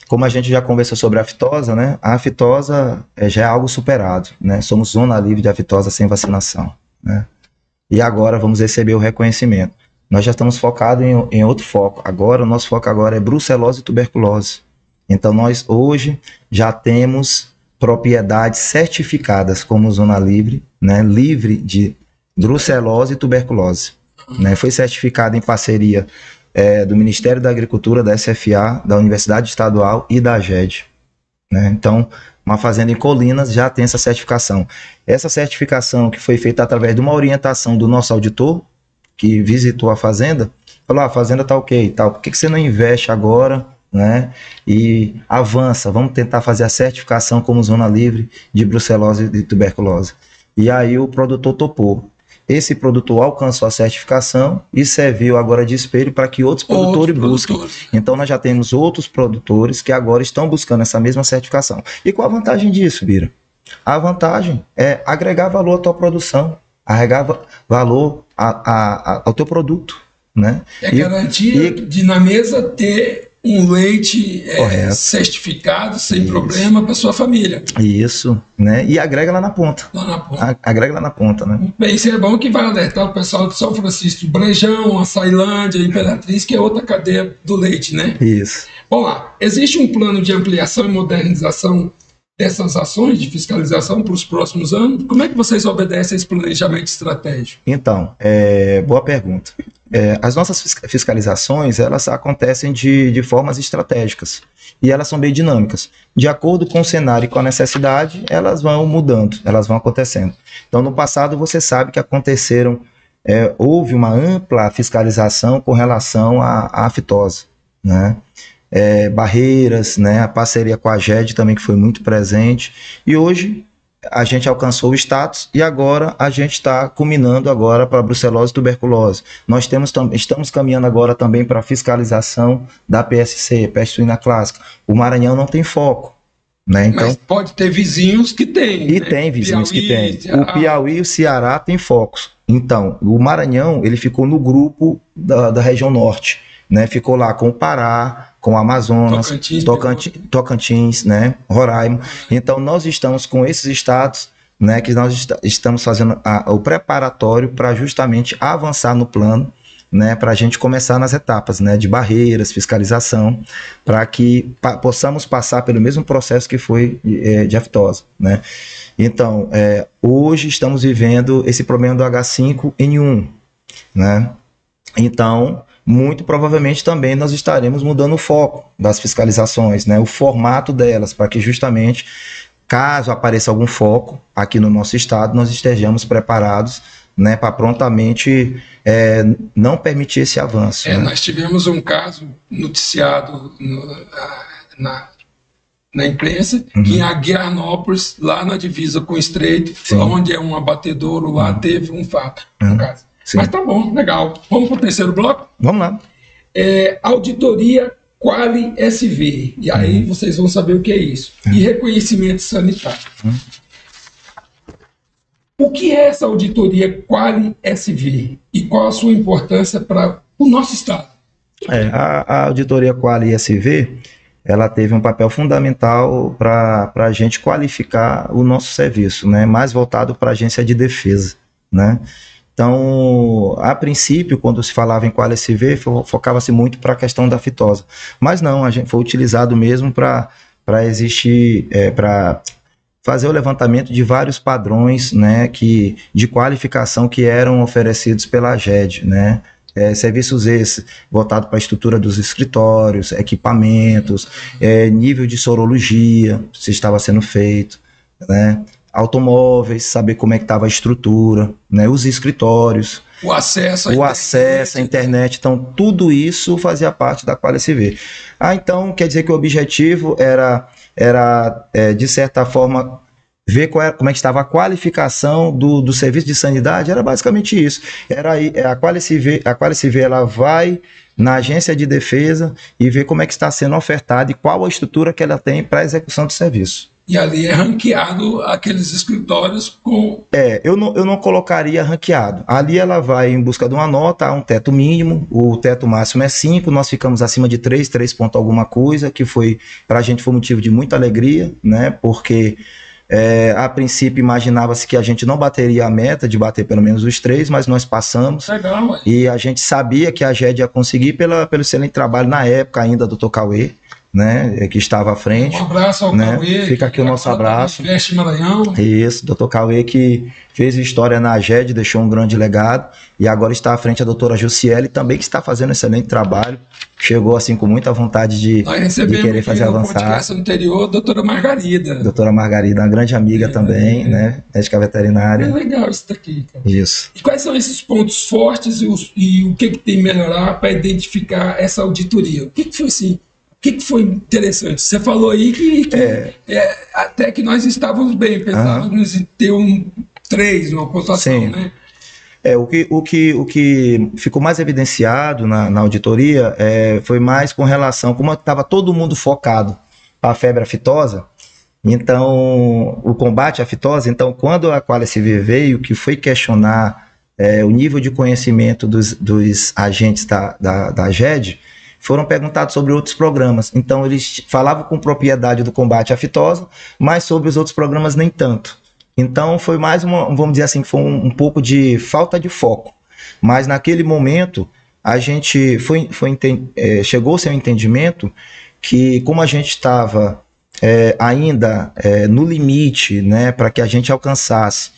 Como a gente já conversou sobre a aftosa, né? A aftosa já é algo superado, né? Somos zona livre de aftosa sem vacinação, né? E agora vamos receber o reconhecimento. Nós já estamos focados em outro foco. Agora, o nosso foco agora é brucelose e tuberculose. Então, nós hoje já temos propriedades certificadas como zona livre, né? Livre de brucelose e tuberculose, né? Foi certificado em parceria do Ministério da Agricultura, da SFA, da Universidade Estadual e da AGED, né? Então, uma fazenda em Colinas já tem essa certificação. Essa certificação que foi feita através de uma orientação do nosso auditor, que visitou a fazenda, falou, a fazenda está ok, tal. Por que você não investe agora, né, e avança, vamos tentar fazer a certificação como zona livre de brucelose e tuberculose. E aí o produtor topou. Esse produtor alcançou a certificação e serviu agora de espelho para que outros produtores busquem. Então nós já temos outros produtores que agora estão buscando essa mesma certificação. E qual a vantagem disso, Bira? A vantagem é agregar valor à tua produção, agregar valor ao teu produto, né? Garantia de na mesa ter um leite certificado, sem problema, para sua família. Isso, né? E agrega lá na ponta. Lá na ponta. Agrega lá na ponta, né? Bem, isso é bom que vai alertar o pessoal de São Francisco, Brejão, Açailândia, Imperatriz, que é outra cadeia do leite, né? Isso. Vamos lá. Existe um plano de ampliação e modernização dessas ações de fiscalização para os próximos anos? Como é que vocês obedecem a esse planejamento estratégico? Então, boa pergunta. As nossas fiscalizações, elas acontecem de formas estratégicas e elas são bem dinâmicas. De acordo com o cenário e com a necessidade, elas vão mudando, elas vão acontecendo. Então, no passado, você sabe que houve uma ampla fiscalização com relação à aftosa, né? Barreiras, né? A parceria com a GED também, que foi muito presente. E hoje a gente alcançou o status e agora a gente está culminando agora para a brucelose e tuberculose. Nós estamos caminhando agora também para a fiscalização da PSC, peste suína clássica. O Maranhão não tem foco, né? Então, mas pode ter vizinhos que têm. E né? tem vizinhos Piauí, que têm. Ceará. O Piauí e o Ceará têm focos. Então, o Maranhão, ele ficou no grupo da região norte, né? Ficou lá com o Pará, com o Amazonas, Tocantins, né? Roraima. Então, nós estamos com esses estados, né? Que nós estamos fazendo o preparatório para justamente avançar no plano, né? Para a gente começar nas etapas, né? De barreiras, fiscalização, para que possamos passar pelo mesmo processo que foi de aftosa, né? Então, hoje estamos vivendo esse problema do H5N1, né? Então, muito provavelmente também nós estaremos mudando o foco das fiscalizações, né? O formato delas, para que justamente, caso apareça algum foco aqui no nosso estado, nós estejamos preparados, né, para prontamente não permitir esse avanço. Né? Nós tivemos um caso noticiado na imprensa, que em Aguiarnópolis, lá na divisa com o Estreito, onde é um abatedouro lá, teve um fato, no caso. Sim. Mas tá bom, legal. Vamos para o terceiro bloco? Vamos lá. Auditoria Quali SV. E aí vocês vão saber o que é isso. E reconhecimento sanitário. O que é essa auditoria Quali SV? E qual a sua importância para o nosso estado? A auditoria Quali SV, ela teve um papel fundamental para a gente qualificar o nosso serviço, né? Mais voltado para a agência de defesa, né? Então, a princípio, quando se falava em Quali SV, focava-se muito para a questão da aftosa. Mas não, a gente foi utilizado mesmo para fazer o levantamento de vários padrões, né, de qualificação que eram oferecidos pela GED, né? Serviços esses voltados para a estrutura dos escritórios, equipamentos, nível de sorologia, se estava sendo feito, né? Automóveis, saber como é que estava a estrutura, né? Os escritórios, o acesso à internet. Então, tudo isso fazia parte da Quali SV. Então, quer dizer que o objetivo era de certa forma, ver como é que estava a qualificação do serviço de sanidade. Era basicamente isso. A Quali SV ela vai na agência de defesa e ver como é que está sendo ofertada e qual a estrutura que ela tem para a execução do serviço. E ali é ranqueado aqueles escritórios com... Eu não colocaria ranqueado. Ali ela vai em busca de uma nota, há um teto mínimo, o teto máximo é 5, nós ficamos acima de 3 ponto alguma coisa, que para a gente foi motivo de muita alegria, né? Porque a princípio imaginava-se que a gente não bateria a meta de bater pelo menos os 3, mas nós passamos. Legal, e a gente sabia que a GED ia conseguir pelo excelente trabalho na época ainda do Dr. Cauê, né, que estava à frente. Um abraço ao né? Cauê. Fica aqui o nosso abraço. Veste Maranhão. Isso, Dr. Cauê, que fez história na GED, deixou um grande legado, e agora está à frente a doutora Jussiele, também que está fazendo um excelente trabalho. Chegou assim com muita vontade de querer fazer avançar. Nós recebemos no podcast anterior a doutora Margarida. Doutora Margarida, uma grande amiga também, né, médica veterinária. É legal isso daqui, cara. Isso. E quais são esses pontos fortes e o que tem que melhorar para identificar essa auditoria? O que foi assim? O que foi interessante? Você falou aí que até que nós estávamos bem, pensávamos em ter um 3, uma pontuação, sim, né? O que ficou mais evidenciado na auditoria foi mais com relação, como estava todo mundo focado para a febre aftosa, então o combate à aftosa, então quando a Quali SV veio, que foi questionar o nível de conhecimento dos agentes da GED, foram perguntados sobre outros programas. Então, eles falavam com propriedade do combate à fitose, mas sobre os outros programas nem tanto. Então, foi mais vamos dizer assim, foi um pouco de falta de foco. Mas, naquele momento, a gente chegou-se ao entendimento que, como a gente estava ainda no limite, né, para que a gente alcançasse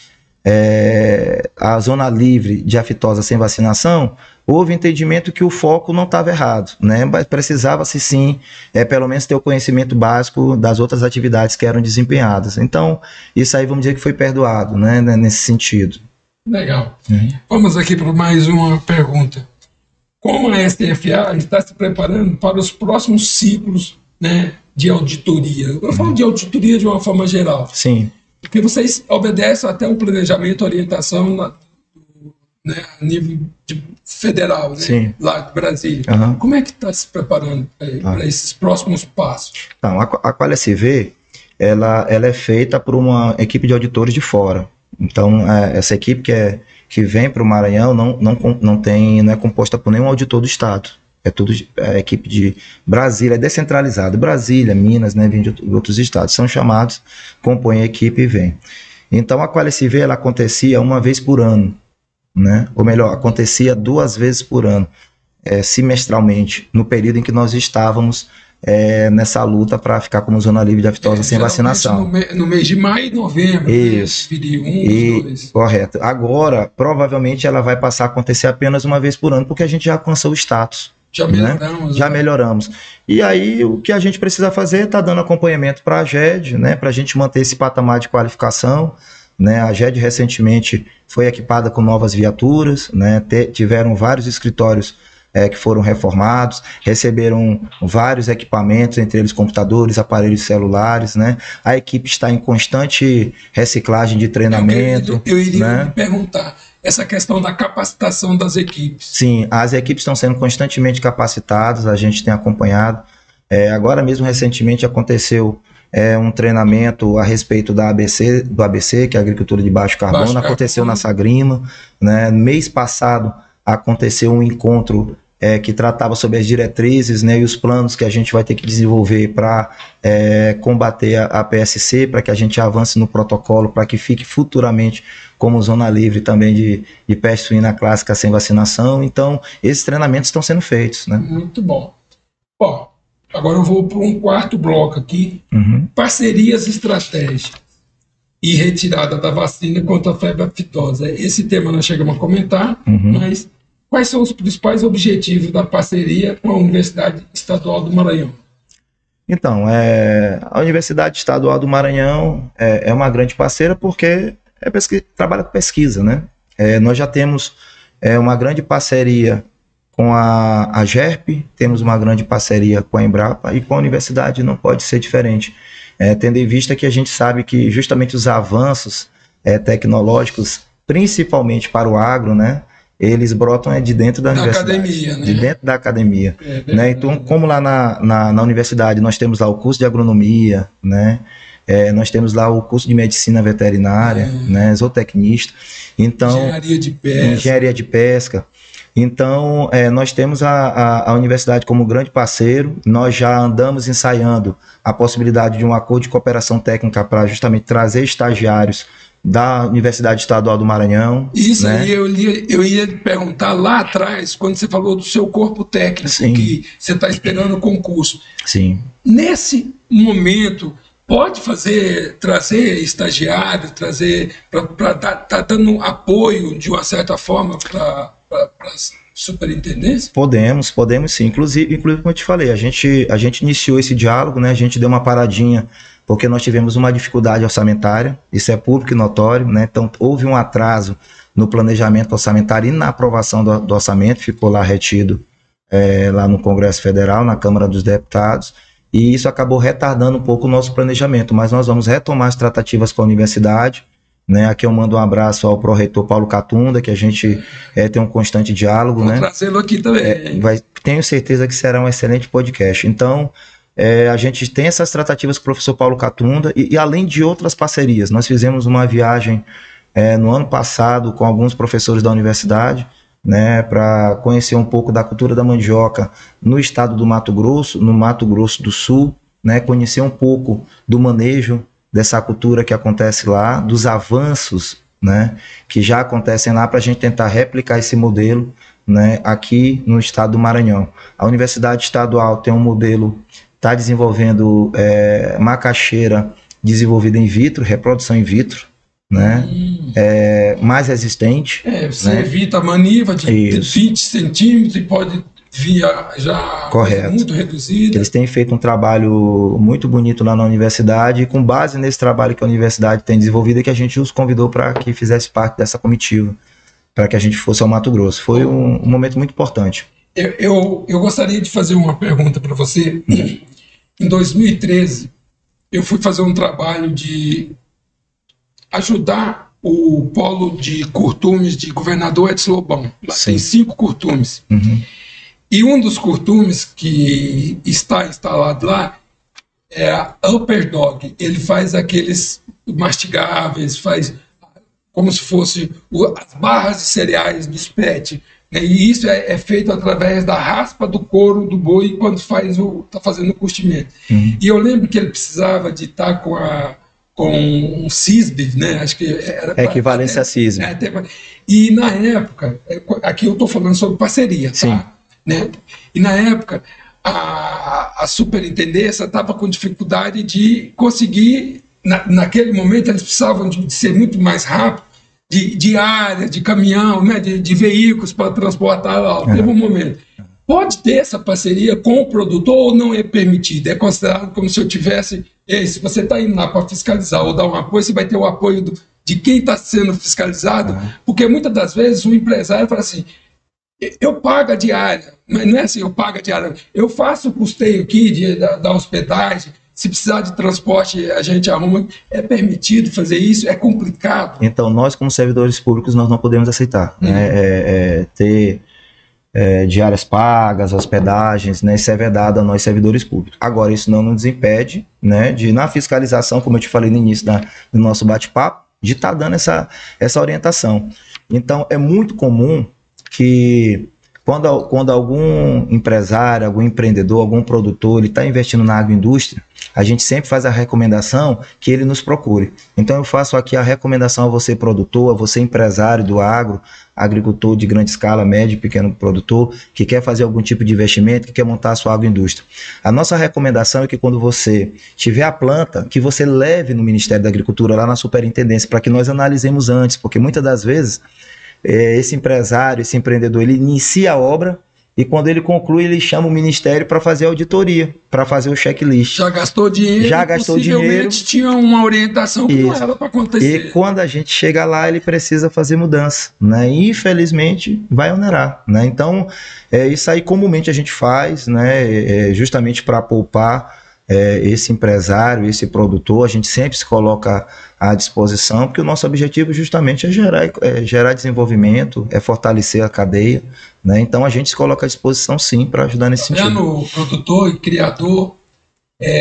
a zona livre de aftosa sem vacinação, houve entendimento que o foco não estava errado, né? Mas precisava-se sim, pelo menos ter o conhecimento básico das outras atividades que eram desempenhadas. Então, isso aí vamos dizer que foi perdoado, né, nesse sentido. Legal. Vamos aqui para mais uma pergunta. Como a STFA está se preparando para os próximos ciclos, né, de auditoria? Eu falo de auditoria de uma forma geral. Sim. Porque vocês obedecem até o planejamento e orientação né, a nível federal, né, lá de Brasília. Como é que está se preparando para esses próximos passos? Então, a Quali-SV, ela é feita por uma equipe de auditores de fora. Então, essa equipe que vem para o Maranhão não é composta por nenhum auditor do Estado. É tudo a equipe de Brasília, é descentralizado. Brasília, Minas, né, vem de outros estados, são chamados, compõem a equipe e vem. Então, a Quali-SV, ela acontecia uma vez por ano, né? Ou melhor, acontecia 2 vezes por ano, semestralmente, no período em que nós estávamos nessa luta para ficar como zona livre de aftosa sem vacinação. No mês de maio e novembro. Isso. Né? Correto. Agora, provavelmente, ela vai passar a acontecer apenas uma vez por ano, porque a gente já alcançou o status. Já melhoramos. Já melhoramos. E aí, o que a gente precisa fazer é estar dando acompanhamento para a GED, né, para a gente manter esse patamar de qualificação. Né, a GED recentemente foi equipada com novas viaturas, né, tiveram vários escritórios que foram reformados, receberam vários equipamentos, entre eles computadores, aparelhos celulares, né? A equipe está em constante reciclagem de treinamento. Eu iria lhe perguntar, essa questão da capacitação das equipes. Sim, as equipes estão sendo constantemente capacitadas, a gente tem acompanhado. Agora mesmo, recentemente, aconteceu um treinamento a respeito do ABC, que é a agricultura de baixo carbono, aconteceu na Sagrima, né? Mês passado aconteceu um encontro que tratava sobre as diretrizes, né, e os planos que a gente vai ter que desenvolver para combater a PSC, para que a gente avance no protocolo, para que fique futuramente como zona livre também de peste suína clássica sem vacinação. Então, esses treinamentos estão sendo feitos. Né? Muito bom. Bom, agora eu vou para um quarto bloco aqui, parcerias estratégicas e retirada da vacina contra a febre aftosa. Esse tema nós chegamos a comentar, mas quais são os principais objetivos da parceria com a Universidade Estadual do Maranhão? Então, a Universidade Estadual do Maranhão é uma grande parceira porque trabalha com pesquisa, né? Nós já temos uma grande parceria com a GERP, temos uma grande parceria com a Embrapa e com a universidade não pode ser diferente. Tendo em vista que a gente sabe que justamente os avanços tecnológicos, principalmente para o agro, né? Eles brotam de dentro da universidade, academia, né? De dentro da academia. Né? Então, como lá na universidade nós temos lá o curso de agronomia, né? Nós temos lá o curso de medicina veterinária, né? Zootecnista, então, engenharia de pesca. Então, nós temos a universidade como grande parceiro, nós já andamos ensaiando a possibilidade de um acordo de cooperação técnica para justamente trazer estagiários da Universidade Estadual do Maranhão. Isso, né? Aí eu ia perguntar lá atrás, quando você falou do seu corpo técnico, Sim. que você está esperando o concurso. Sim. Nesse momento, pode trazer estagiário, para estar dando apoio, de uma certa forma, para as superintendências? Podemos sim. Inclusive, como eu te falei, a gente iniciou esse diálogo, né? A gente deu uma paradinha porque nós tivemos uma dificuldade orçamentária, isso é público e notório, né? Então houve um atraso no planejamento orçamentário e na aprovação do orçamento, ficou lá retido lá no Congresso Federal, na Câmara dos Deputados, e isso acabou retardando um pouco o nosso planejamento, mas nós vamos retomar as tratativas com a universidade, né? Aqui eu mando um abraço ao pró-reitor Paulo Catunda, que a gente tem um constante diálogo. Vou trazê-lo aqui também. Tenho certeza que será um excelente podcast. Então, a gente tem essas tratativas com o professor Paulo Catunda e além de outras parcerias. Nós fizemos uma viagem no ano passado com alguns professores da universidade, né, para conhecer um pouco da cultura da mandioca no estado do Mato Grosso, no Mato Grosso do Sul, né, conhecer um pouco do manejo dessa cultura que acontece lá, dos avanços, né, que já acontecem lá, para a gente tentar replicar esse modelo, né, aqui no estado do Maranhão. A Universidade Estadual tem um modelo, está desenvolvendo macaxeira desenvolvida in vitro, reprodução in vitro, né, mais resistente. Você, né, evita a maniva de 20 centímetros e pode via já muito reduzida. Eles têm feito um trabalho muito bonito lá na universidade, e com base nesse trabalho que a universidade tem desenvolvido, é que a gente os convidou para que fizesse parte dessa comitiva, para que a gente fosse ao Mato Grosso. Foi um momento muito importante. Eu gostaria de fazer uma pergunta para você. Em 2013, eu fui fazer um trabalho de ajudar o polo de curtumes de Governador Edson Lobão. Lá tem 5 curtumes. E um dos curtumes que está instalado lá é a Upper Dog. Ele faz aqueles mastigáveis, faz como se fosse as barras de cereais dos pet. E isso é feito através da raspa do couro do boi quando está fazendo o curtimento. E eu lembro que ele precisava de estar com um CISB, né? Acho que era equivalência a CISB. E na época, aqui eu estou falando sobre parceria, tá? Né? E na época, a superintendência estava com dificuldade de conseguir, naquele momento eles precisavam de ser muito mais rápido, de área, de caminhão, né? de veículos para transportar lá. Teve um momento. Pode ter essa parceria com o produtor ou não é permitido? É considerado como se eu tivesse... se você está indo lá para fiscalizar ou dar um apoio, você vai ter o apoio de quem está sendo fiscalizado, porque muitas das vezes o empresário fala assim, eu pago a diária, mas não é assim, eu pago a diária, eu faço o custeio aqui da hospedagem, se precisar de transporte a gente arruma, é permitido fazer isso, é complicado. Então nós como servidores públicos nós não podemos aceitar, ter diárias pagas, hospedagens, né, isso é vedado a nós servidores públicos. Agora isso não nos impede, né, de na fiscalização, como eu te falei no início do nosso bate-papo, de estar dando essa orientação. Então é muito comum que quando algum empresário, algum empreendedor, algum produtor, ele está investindo na agroindústria, a gente sempre faz a recomendação que ele nos procure. Então eu faço aqui a recomendação a você produtor, a você empresário do agro, agricultor de grande escala, médio e pequeno produtor, que quer fazer algum tipo de investimento, que quer montar a sua agroindústria. A nossa recomendação é que quando você tiver a planta, que você leve no Ministério da Agricultura, lá na superintendência, para que nós analisemos antes, porque muitas das vezes esse empresário, esse empreendedor, ele inicia a obra e quando ele conclui, ele chama o Ministério para fazer a auditoria, para fazer o checklist. Já gastou dinheiro, possivelmente tinha uma orientação que não era para acontecer. E quando a gente chega lá, ele precisa fazer mudança, né? E, infelizmente, vai onerar, né? Então, isso aí comumente a gente faz, né? Justamente para poupar esse empresário, esse produtor, a gente sempre se coloca à disposição, porque o nosso objetivo justamente é gerar desenvolvimento, é fortalecer a cadeia, né? Então a gente se coloca à disposição sim para ajudar nesse sentido. O produtor e criador,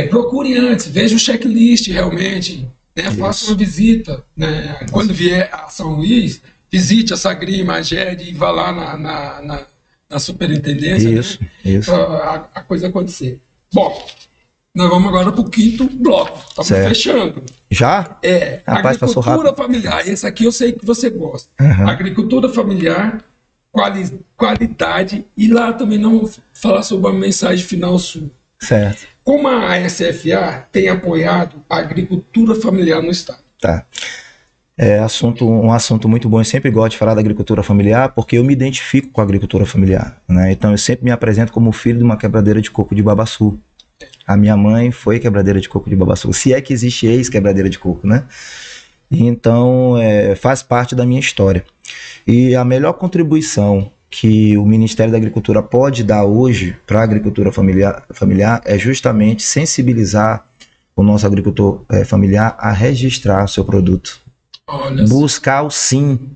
procure antes, veja o checklist realmente, né? Faça uma visita, né? Quando vier a São Luís, visite a Sagri, Maged e vá lá na superintendência, isso, né? Isso. A coisa acontecer. Bom, nós vamos agora para o 5º bloco. Estamos fechando. Já? Rapaz, agricultura familiar. Esse aqui eu sei que você gosta. Agricultura familiar, qualidade. E lá também não vou falar sobre a mensagem final sua. Certo. Como a SFA tem apoiado a agricultura familiar no estado? Tá. Um assunto muito bom. Eu sempre gosto de falar da agricultura familiar porque eu me identifico com a agricultura familiar, né? Então eu sempre me apresento como filho de uma quebradeira de coco de Babaçu. A minha mãe foi quebradeira de coco de Babaçu, se é que existe ex-quebradeira de coco, né? Então, faz parte da minha história. E a melhor contribuição que o Ministério da Agricultura pode dar hoje para a agricultura familiar é justamente sensibilizar o nosso agricultor familiar a registrar o seu produto. Buscar o SIM,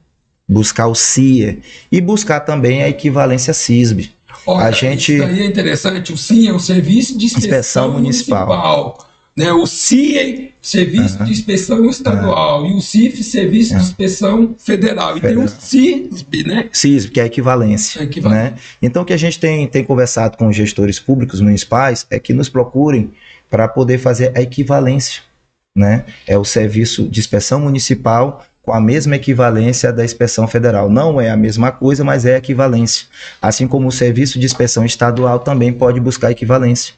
buscar o CIE e buscar também a equivalência CISB. Isso aí é interessante. O SIM é o Serviço de Inspeção Municipal. né? O CIE, Serviço de Inspeção Estadual, e o CIF, Serviço de Inspeção Federal. E tem o CISB, né? CISB, que é a equivalência. Né? Então, o que a gente tem conversado com os gestores públicos municipais é que nos procurem para poder fazer a equivalência, né? É o Serviço de Inspeção Municipal com a mesma equivalência da inspeção federal. Não é a mesma coisa, mas é a equivalência. Assim como o Serviço de Inspeção Estadual também pode buscar equivalência.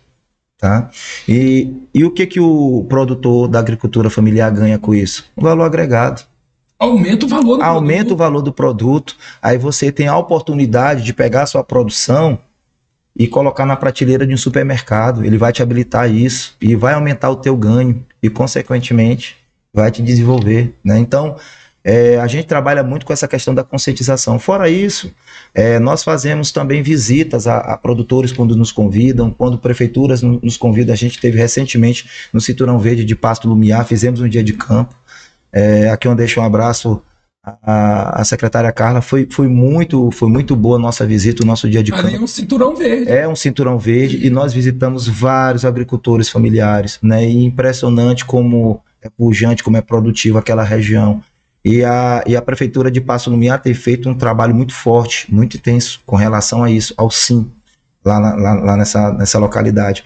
Tá? E o que o produtor da agricultura familiar ganha com isso? O valor agregado. Aumenta o valor do produto. Aumenta o valor do produto, aí você tem a oportunidade de pegar a sua produção e colocar na prateleira de um supermercado. Ele vai te habilitar isso e vai aumentar o teu ganho e, consequentemente, vai te desenvolver, né? Então, a gente trabalha muito com essa questão da conscientização. Fora isso, nós fazemos também visitas a produtores quando nos convidam, quando prefeituras nos convidam. A gente teve recentemente no Cinturão Verde de Pasto Lumiar, fizemos um dia de campo. Aqui eu deixo um abraço à secretária Carla. Foi muito boa a nossa visita, o nosso dia de campo. Ali é um Cinturão Verde. É um Cinturão Verde, e nós visitamos vários agricultores familiares, né? E impressionante como é pujante, como é produtivo aquela região. E a Prefeitura de Pasto Lumiar tem feito um trabalho muito forte, muito intenso com relação a isso, ao SIM, lá nessa localidade.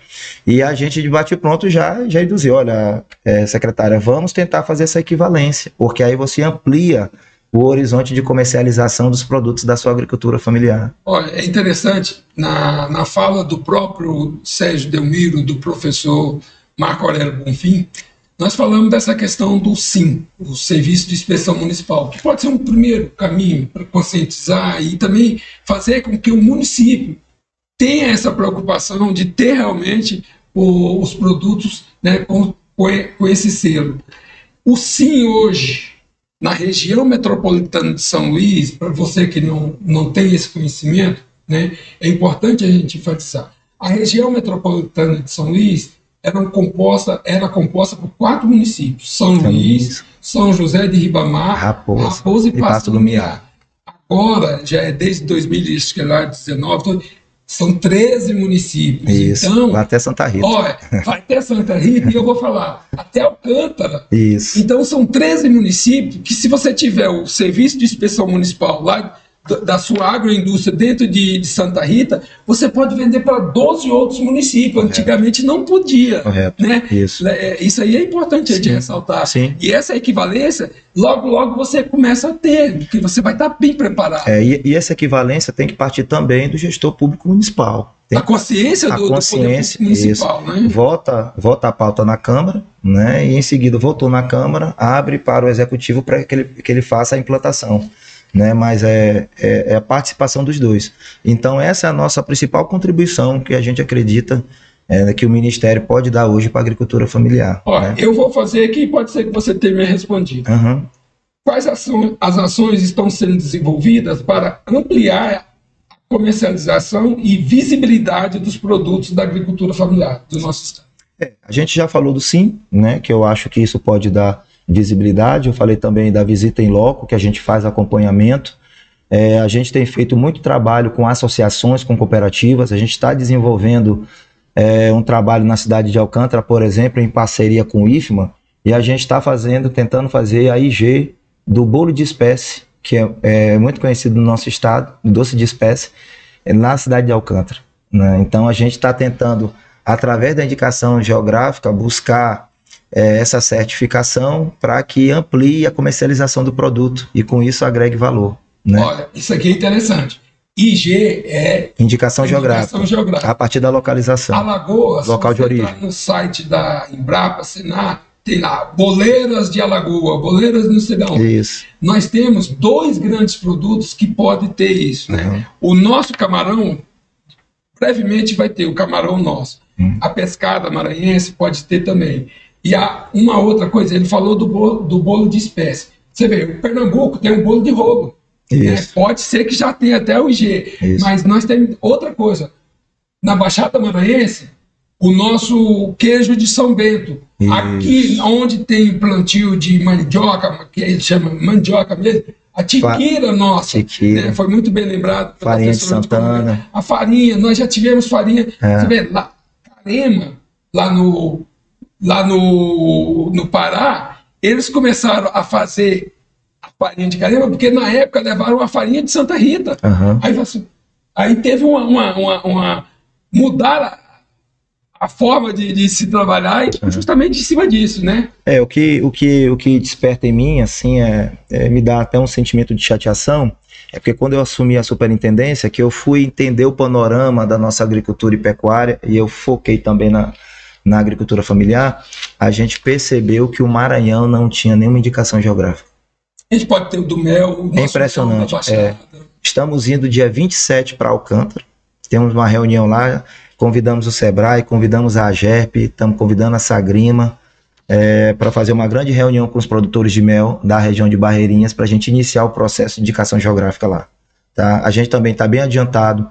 E a gente de bate-pronto já induziu, olha, secretária, vamos tentar fazer essa equivalência, porque aí você amplia o horizonte de comercialização dos produtos da sua agricultura familiar. Olha, é interessante, na fala do próprio Sérgio Delmiro, do professor Marco Aurélio Bonfim, nós falamos dessa questão do SIM, o Serviço de Inspeção Municipal, que pode ser um primeiro caminho para conscientizar e também fazer com que o município tenha essa preocupação de ter realmente os produtos, né, com esse selo. O SIM hoje, na região metropolitana de São Luís, para você que não tem esse conhecimento, né, é importante a gente enfatizar. A região metropolitana de São Luís era composta por 4 municípios: São Luís, São José de Ribamar, Raposa e Pasto Lumiar. Agora, já é desde 2019, são 13 municípios. Isso, então, vai até Santa Rita. Olha, vai até Santa Rita, e eu vou falar, até Alcântara. Isso. Então, são 13 municípios que, se você tiver o Serviço de Inspeção Municipal lá da sua agroindústria dentro de Santa Rita, você pode vender para 12 outros municípios. Correto. Antigamente não podia. Correto. Né? Isso aí é importante de ressaltar. Sim. E essa equivalência, logo você começa a ter, porque você vai estar bem preparado. E essa equivalência tem que partir também do gestor público municipal. A consciência do poder público municipal. Né? Vota a pauta na Câmara, né? E em seguida votou na Câmara, abre para o Executivo para que ele faça a implantação. Né, mas é a participação dos dois. Então essa é a nossa principal contribuição que a gente acredita que o Ministério pode dar hoje para a agricultura familiar. Né? Eu vou fazer aqui, pode ser que você tenha me respondido. Quais as ações estão sendo desenvolvidas para ampliar a comercialização e visibilidade dos produtos da agricultura familiar do nosso estado? A gente já falou do SIM, né, que eu acho que isso pode dar visibilidade. Eu falei também da visita em loco, que a gente faz acompanhamento. A gente tem feito muito trabalho com associações, com cooperativas. A gente está desenvolvendo um trabalho na cidade de Alcântara, por exemplo, em parceria com o IFMA, e a gente está tentando fazer a IG do bolo de espécie, que é muito conhecido no nosso estado, doce de espécie, na cidade de Alcântara. Né? Então a gente está tentando, através da indicação geográfica, buscar essa certificação para que amplie a comercialização do produto e com isso agregue valor. Né? Olha, isso aqui é interessante. IG é indicação geográfica a partir da localização. Alagoas, local de origem. No site da Embrapa, Senar, tem lá boleiras de Alagoa, boleiras no Cedão. Isso. Nós temos 2 grandes produtos que podem ter isso. Né? O nosso camarão, brevemente vai ter o camarão nosso. A pescada maranhense pode ter também. E há uma outra coisa, ele falou do bolo de espécie. Você vê, o Pernambuco tem um bolo de rolo. Né? Pode ser que já tenha até o IG. Isso. Mas nós temos outra coisa. Na Baixada Maranhense, o nosso queijo de São Bento. Isso. Aqui, onde tem plantio de mandioca, que ele chama mandioca mesmo, a tiqueira nossa. Né? Foi muito bem lembrado. Farinha de Santana. A farinha, nós já tivemos farinha. Você vê, lá, Carema, lá no lá no Pará, eles começaram a fazer a farinha de Carema, porque na época levaram a farinha de Santa Rita. Aí teve mudar a forma de se trabalhar justamente em cima disso, né? O que desperta em mim, assim, me dá até um sentimento de chateação, porque quando eu assumi a superintendência, que eu fui entender o panorama da nossa agricultura e pecuária, e eu foquei também na agricultura familiar, a gente percebeu que o Maranhão não tinha nenhuma indicação geográfica. A gente pode ter o do mel, o nosso impressionante. Estamos indo dia 27 para Alcântara, temos uma reunião lá, convidamos o Sebrae, convidamos a AGERP, estamos convidando a Sagrima para fazer uma grande reunião com os produtores de mel da região de Barreirinhas para a gente iniciar o processo de indicação geográfica lá. Tá? A gente também está bem adiantado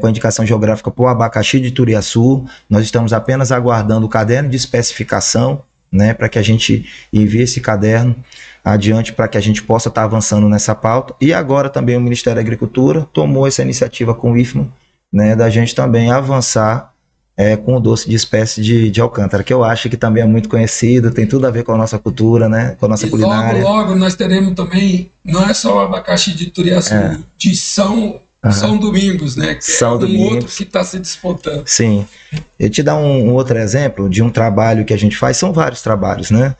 com a indicação geográfica para o abacaxi de Turiaçu. Nós estamos apenas aguardando o caderno de especificação, né, para que a gente envie esse caderno adiante para que a gente possa estar avançando nessa pauta. E agora também o Ministério da Agricultura tomou essa iniciativa com o IFMA, né, da gente também avançar com o doce de espécie de Alcântara, que eu acho que também é muito conhecido, tem tudo a ver com a nossa cultura, né, com a nossa culinária. Logo nós teremos também, não é só o abacaxi de Turiaçu, de São Domingos, né, que São Domingos. Outro que está se disputando. Sim, eu te dar um outro exemplo de um trabalho que a gente faz, são vários trabalhos, né,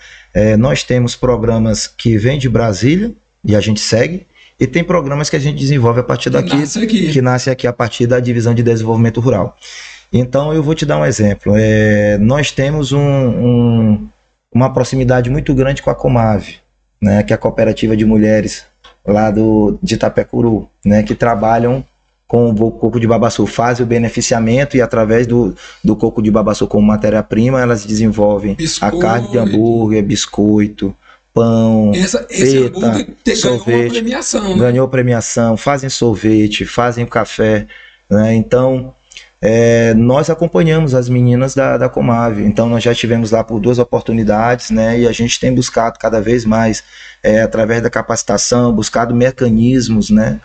nós temos programas que vêm de Brasília e a gente segue, e tem programas que a gente desenvolve a partir daqui, que nasce aqui a partir da Divisão de Desenvolvimento Rural. Então eu vou te dar um exemplo. Nós temos uma proximidade muito grande com a Comave, né, que é a cooperativa de mulheres lá de Itapecuru, né, que trabalham com o coco de babaçu, fazem o beneficiamento e através do coco de babaçu como matéria-prima, elas desenvolvem a carne de hambúrguer, biscoito, pão, feta, sorvete, ganhou premiação, fazem sorvete, fazem café, né? Então nós acompanhamos as meninas da Comave, então nós já estivemos lá por 2 oportunidades, né? E a gente tem buscado cada vez mais, através da capacitação, buscado mecanismos, né?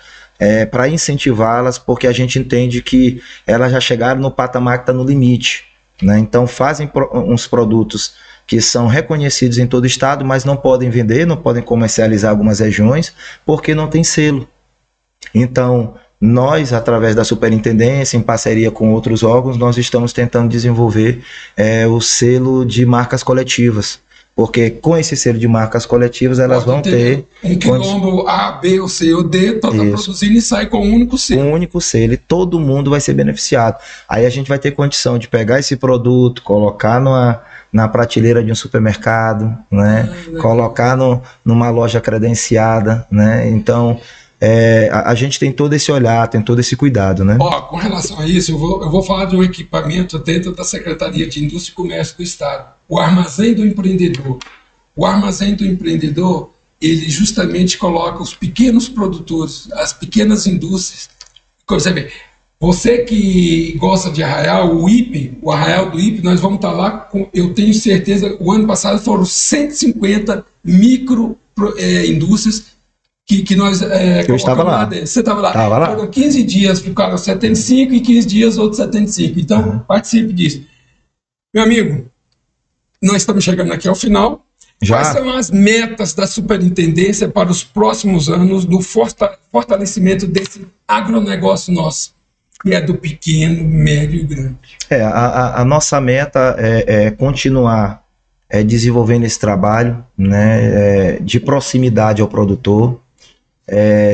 Para incentivá-las, porque a gente entende que elas já chegaram no patamar que está no limite, né? Então fazem uns produtos que são reconhecidos em todo o estado, mas não podem vender, não podem comercializar algumas regiões, porque não tem selo. Então, nós, através da superintendência, em parceria com outros órgãos, nós estamos tentando desenvolver o selo de marcas coletivas, porque com esse selo de marcas coletivas, elas vão ter um quilombo A, B, ou C ou D, está produzindo e sai com um único selo. Um único selo, e todo mundo vai ser beneficiado. Aí a gente vai ter condição de pegar esse produto, colocar na prateleira de um supermercado, né? Colocar numa loja credenciada, né? Então, a gente tem todo esse olhar, tem todo esse cuidado, né? Com relação a isso, eu vou falar de um equipamento dentro da Secretaria de Indústria e Comércio do Estado, o Armazém do Empreendedor. O Armazém do Empreendedor, ele justamente coloca os pequenos produtores, as pequenas indústrias. Você que gosta de arraial, o arraial do IPE, nós vamos estar lá, eu tenho certeza, o ano passado foram 150 microindústrias que nós... eu estava lá. Você estava lá. Estava lá. Foram 15 dias, ficaram 75 e 15 dias, outros 75. Então, participe disso. Meu amigo, nós estamos chegando aqui ao final. Quais são as metas da superintendência para os próximos anos do fortalecimento desse agronegócio nosso? Que é do pequeno, médio e grande. A nossa meta é continuar desenvolvendo esse trabalho, né, de proximidade ao produtor,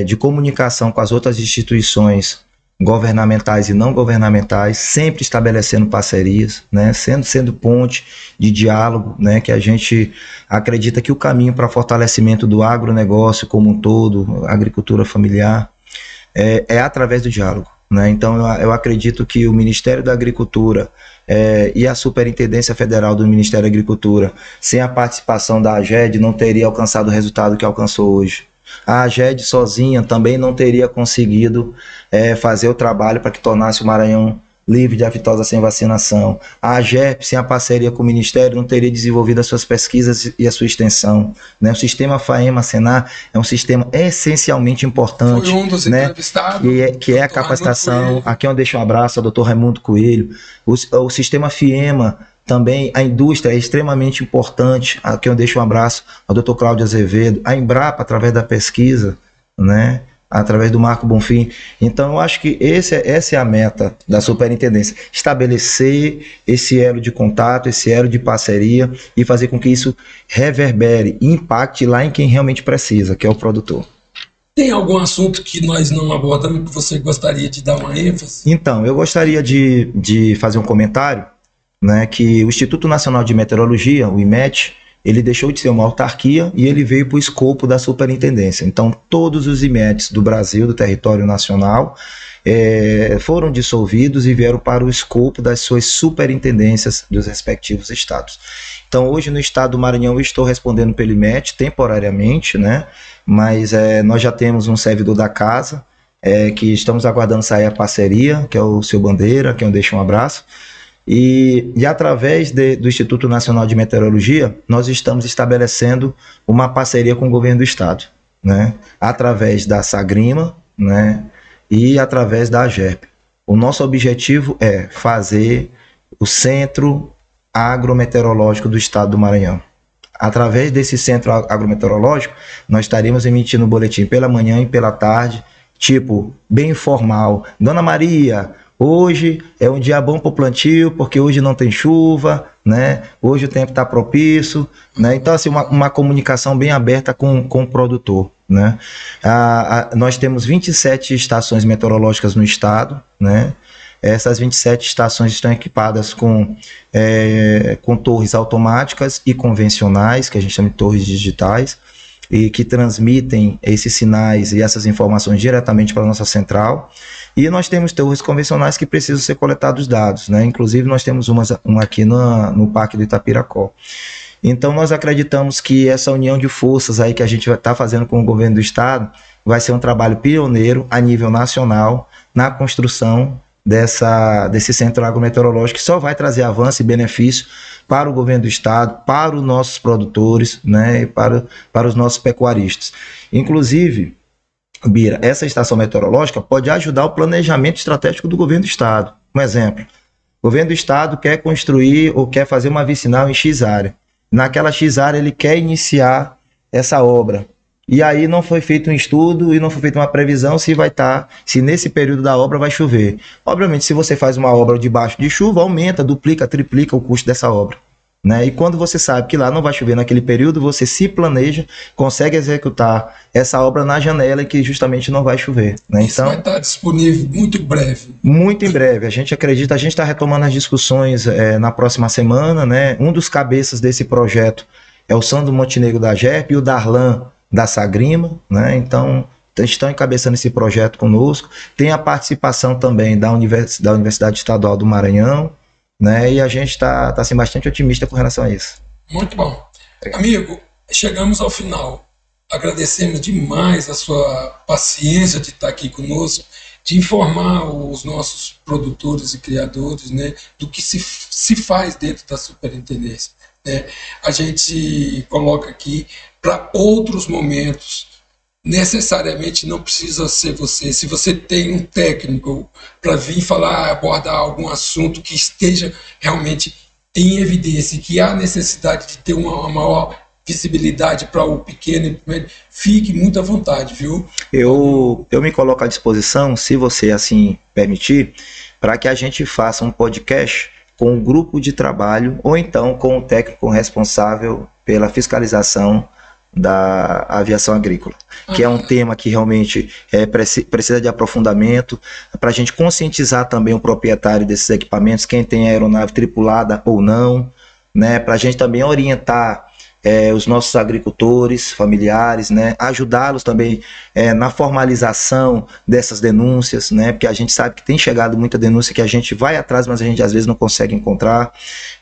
de comunicação com as outras instituições governamentais e não governamentais, sempre estabelecendo parcerias, né, sendo ponte de diálogo, né, que a gente acredita que o caminho para fortalecimento do agronegócio como um todo, agricultura familiar, é através do diálogo. Né? Então eu acredito que o Ministério da Agricultura e a Superintendência Federal do Ministério da Agricultura, sem a participação da AGED, não teria alcançado o resultado que alcançou hoje. A AGED sozinha também não teria conseguido fazer o trabalho para que tornasse o Maranhão livre de aftosa sem vacinação. A AGERP, sem a parceria com o Ministério, não teria desenvolvido as suas pesquisas e a sua extensão. Né? O sistema FAEMA-SENAR é um sistema essencialmente importante. Foi um dos entrevistados. Que é a capacitação. Aqui eu deixo um abraço ao Dr. Raimundo Coelho. O sistema FIEMA Também a indústria é extremamente importante. Aqui eu deixo um abraço ao Dr. Cláudio Azevedo, a Embrapa, através da pesquisa, né? Através do Marco Bonfim. Então, eu acho que essa é a meta da superintendência, estabelecer esse elo de contato, esse elo de parceria e fazer com que isso reverbere, impacte lá em quem realmente precisa, que é o produtor. Tem algum assunto que nós não abordamos que você gostaria de dar uma ênfase? Então, eu gostaria de fazer um comentário, né, que o Instituto Nacional de Meteorologia, o IMET, ele deixou de ser uma autarquia e ele veio para o escopo da superintendência. Então, todos os IMETs do Brasil, do território nacional, foram dissolvidos e vieram para o escopo das suas superintendências dos respectivos estados. Então, hoje no estado do Maranhão eu estou respondendo pelo IMET temporariamente, né? Mas nós já temos um servidor da casa, que estamos aguardando sair a parceria, que é o seu Bandeira, que eu deixo um abraço. E através do Instituto Nacional de Meteorologia, nós estamos estabelecendo uma parceria com o governo do estado, né? Através da Sagrima, né? E através da AGERP. O nosso objetivo é fazer o Centro Agrometeorológico do estado do Maranhão. Através desse Centro Agrometeorológico, nós estaremos emitindo um boletim pela manhã e pela tarde, tipo, bem informal. Dona Maria, hoje é um dia bom para o plantio, porque hoje não tem chuva, né? Hoje o tempo está propício, né? Então, assim, uma comunicação bem aberta com o produtor, né? Nós temos 27 estações meteorológicas no estado, né? Essas 27 estações estão equipadas com torres automáticas e convencionais, que a gente chama de torres digitais, e que transmitem esses sinais e essas informações diretamente para a nossa central. E nós temos torres convencionais que precisam ser coletados dados, né? Inclusive nós temos uma aqui no Parque do Itapiracó. Então nós acreditamos que essa união de forças aí que a gente vai estar fazendo com o governo do estado vai ser um trabalho pioneiro a nível nacional na construção desse centro agrometeorológico, que só vai trazer avanço e benefício para o governo do estado, para os nossos produtores, né, e para os nossos pecuaristas. Inclusive, Bira, essa estação meteorológica pode ajudar o planejamento estratégico do governo do estado. Um exemplo, o governo do estado quer construir ou quer fazer uma vicinal em X área. Naquela X área ele quer iniciar essa obra. E aí não foi feito um estudo e não foi feita uma previsão se nesse período da obra vai chover. Obviamente, se você faz uma obra debaixo de chuva, aumenta, duplica, triplica o custo dessa obra, né? E quando você sabe que lá não vai chover naquele período, você se planeja, consegue executar essa obra na janela em que justamente não vai chover, né? Isso vai estar disponível muito breve. Muito em breve. A gente acredita, a gente está retomando as discussões na próxima semana, né? Um dos cabeças desse projeto é o Sandro Montenegro da AGERP e o Darlan da Sagrima, né? Então estão encabeçando esse projeto conosco. Tem a participação também da Universidade Estadual do Maranhão, né? E a gente está assim, bastante otimista com relação a isso. Muito bom. Amigo, chegamos ao final. Agradecemos demais a sua paciência de estar aqui conosco, de informar os nossos produtores e criadores, né, do que se faz dentro da superintendência. A gente coloca aqui para outros momentos. Necessariamente não precisa ser você. Se você tem um técnico para vir falar, abordar algum assunto que esteja realmente em evidência, que há necessidade de ter uma maior visibilidade para o pequeno e médio, fique muito à vontade, viu? Eu me coloco à disposição, se você assim permitir, para que a gente faça um podcast com um grupo de trabalho ou então com o técnico responsável pela fiscalização da aviação agrícola, que é um tema que realmente precisa de aprofundamento, para a gente conscientizar também o proprietário desses equipamentos, quem tem aeronave tripulada ou não, né, para a gente também orientar os nossos agricultores familiares, né, ajudá-los também na formalização dessas denúncias, né, porque a gente sabe que tem chegado muita denúncia que a gente vai atrás, mas a gente às vezes não consegue encontrar.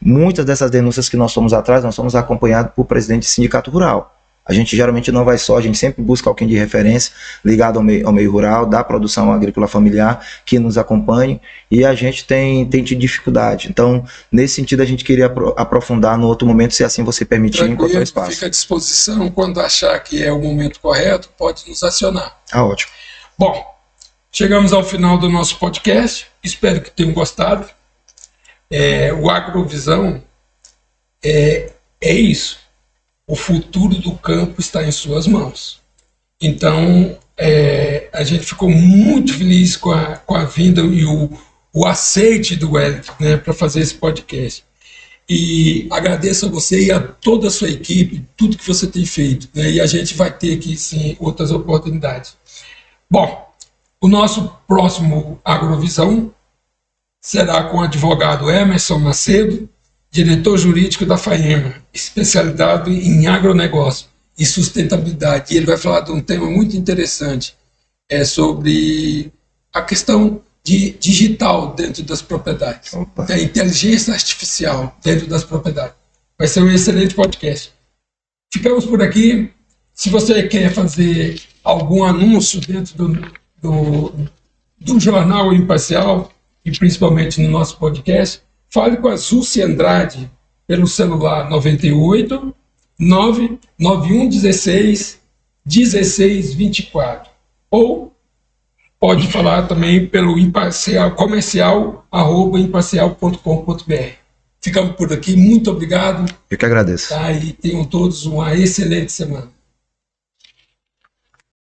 Muitas dessas denúncias que nós somos atrás, nós somos acompanhados por presidente de sindicato rural. A gente geralmente não vai só, a gente sempre busca alguém de referência ligado ao meio rural, da produção agrícola familiar, que nos acompanhe, e a gente tem tido dificuldade. Então, nesse sentido, a gente queria aprofundar no outro momento, se assim você permitir, encontrar espaço. Fica à disposição, quando achar que é o momento correto, pode nos acionar. Ótimo. Bom, chegamos ao final do nosso podcast, espero que tenham gostado. O Agrovisão é isso. O futuro do campo está em suas mãos. Então, a gente ficou muito feliz com a vinda e o aceite do Wellington, né, para fazer esse podcast. E agradeço a você e a toda a sua equipe, tudo que você tem feito, né, e a gente vai ter aqui, sim, outras oportunidades. Bom, o nosso próximo Agrovisão será com o advogado Emerson Macedo, diretor jurídico da FAEMA, especializado em agronegócio e sustentabilidade. E ele vai falar de um tema muito interessante, sobre a questão digital dentro das propriedades, a inteligência artificial dentro das propriedades. Vai ser um excelente podcast. Ficamos por aqui. Se você quer fazer algum anúncio dentro do Jornal Imparcial, e principalmente no nosso podcast, fale com a Zúcia Andrade pelo celular 98 99116 1624, ou pode falar também pelo comercial@imparcial.com.br. Ficamos por aqui, muito obrigado. Eu que agradeço. Tá, e tenham todos uma excelente semana.